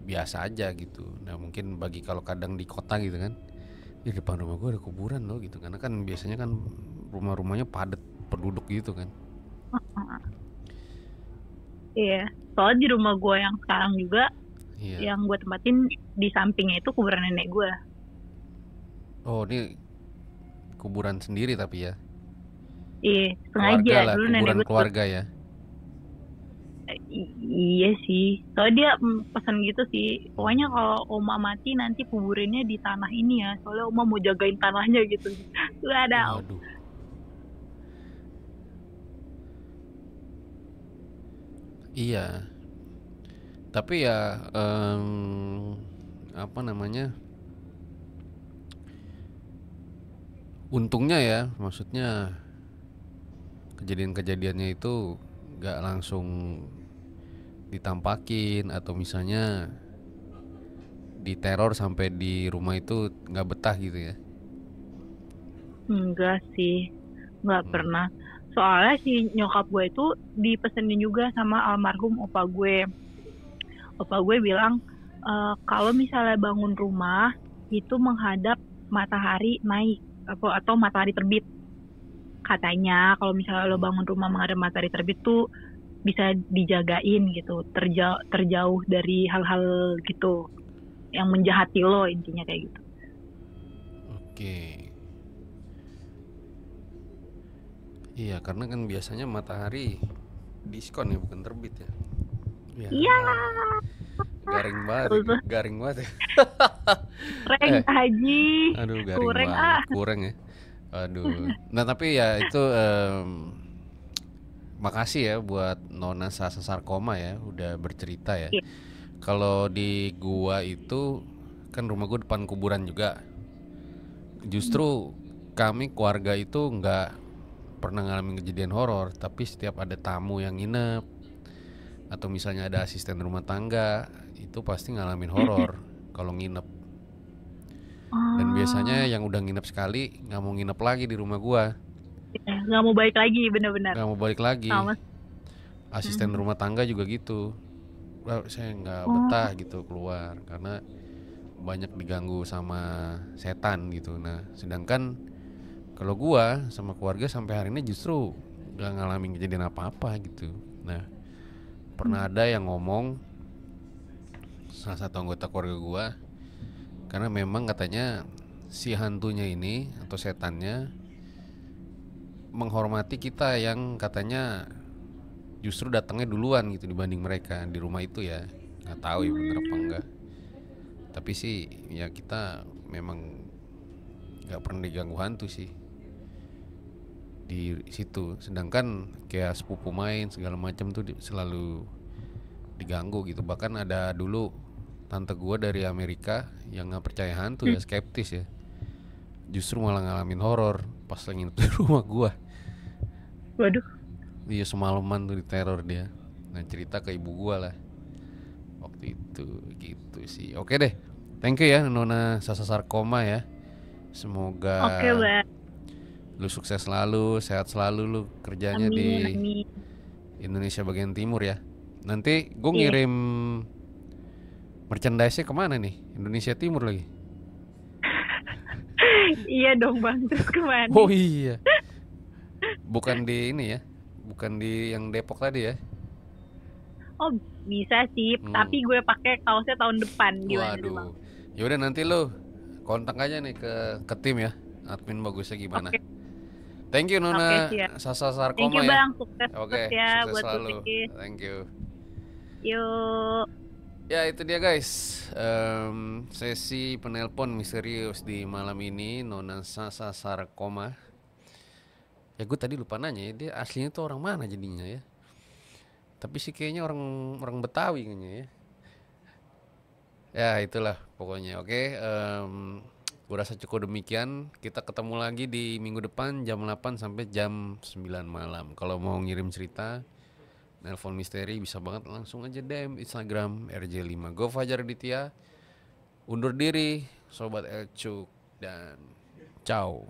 biasa aja gitu. Nah mungkin bagi kalau kadang di kota gitu kan, di depan rumah gue ada kuburan loh gitu, karena kan biasanya kan rumah-rumahnya padat penduduk gitu kan. Iya, soalnya di rumah gue yang sekarang juga, yang gue tempatin di sampingnya itu kuburan nenek gue. Oh ini kuburan sendiri tapi ya? Iya, sengaja lah, dulu nenek gue keluarga tuh, ya? Iya sih, soalnya dia pesan gitu sih, pokoknya kalau oma mati nanti kuburinnya di tanah ini ya, soalnya oma mau jagain tanahnya gitu. Waduh. Iya, tapi ya apa namanya, Untungnya ya, maksudnya kejadian-kejadiannya itu nggak langsung ditampakin atau misalnya diteror sampai di rumah itu nggak betah gitu ya. Enggak sih, nggak pernah. Soalnya si nyokap gue itu dipesenin juga sama almarhum opa gue. Opa gue bilang kalau misalnya bangun rumah itu menghadap matahari naik atau matahari terbit. Katanya kalau misalnya lo bangun rumah menghadap matahari terbit tuh bisa dijagain gitu, terjauh dari hal-hal gitu yang menjahati lo, intinya kayak gitu. Oke. Iya, karena kan biasanya matahari diskon ya, bukan terbit ya. Ya, Iya, garing banget, tuh ya, tuh. garing banget ya. Kurang Eh, Haji, aduh garing kurang banget, ah. kurang ya. Aduh. Nah, tapi ya itu makasih ya buat Nona Sasa Sarkoma ya udah bercerita ya. Iya. Kalau di gua itu kan rumah gua depan kuburan juga. Justru kami keluarga itu nggak pernah ngalamin kejadian horor, tapi setiap ada tamu yang nginep atau misalnya ada asisten rumah tangga itu pasti ngalamin horor kalau nginep. Dan biasanya Oh, yang udah nginep sekali nggak mau nginep lagi di rumah gua, ya, nggak mau balik lagi, bener-bener. nggak mau balik lagi. Sama. Asisten Mhm. rumah tangga juga gitu. Wah, saya nggak betah Oh, gitu keluar karena banyak diganggu sama setan gitu. Nah, sedangkan kalau gua sama keluarga sampai hari ini justru nggak ngalamin kejadian apa-apa gitu. Nah, pernah ada yang ngomong salah satu anggota keluarga gua, karena memang katanya si hantunya ini atau setannya menghormati kita yang katanya justru datangnya duluan gitu dibanding mereka di rumah itu ya. Nggak tahu ya bener apa enggak. Tapi sih ya kita memang nggak pernah diganggu hantu sih di situ. Sedangkan kayak sepupu main segala macam tuh selalu diganggu gitu. Bahkan ada dulu tante gua dari Amerika yang nggak percaya hantu ya, skeptis ya. Justru malah ngalamin horor pas lagi di rumah gua. waduh. Dia semalaman tuh diteror dia. Nah cerita ke ibu gua lah waktu itu gitu sih. Oke deh. Thank you ya Nona Sasa Sarkoma ya. Semoga Oke, Mbak. lu sukses selalu, sehat selalu lu kerjanya Amin, di amin. Indonesia bagian timur ya. Nanti gue Iya. ngirim merchandise-nya kemana nih? Indonesia Timur lagi. Iya dong, Bang. Terus kemana? Oh iya, bukan di ini ya, bukan di yang Depok tadi ya. Oh, bisa sih. Hmm. Tapi gue pakai kaosnya tahun depan. Gimana tuh, Bang? Waduh. Ya udah nanti lu kontak aja nih ke tim ya. Admin bagusnya gimana. Oke, Thank you oke, Nona siap. Sasa Thank you, Sarkoma ya. Bang. Sukses terus Oke, ya sukses buat selalu. Lutfi. Thank you. Yuk. Ya itu dia guys, sesi penelpon misterius di malam ini Nona Sasa Sarkoma. Ya gue tadi lupa nanya ya, dia aslinya tuh orang mana jadinya ya. Tapi sih kayaknya orang orang Betawi kayaknya ya. Ya itulah pokoknya. Oke, gue rasa cukup demikian. Kita ketemu lagi di minggu depan jam 8 sampai jam 9 malam. Kalau mau ngirim cerita, nelpon misteri bisa banget langsung aja DM Instagram RJ5. Go Fajar Ditya. Undur diri, Sobat Elcuk dan ciao.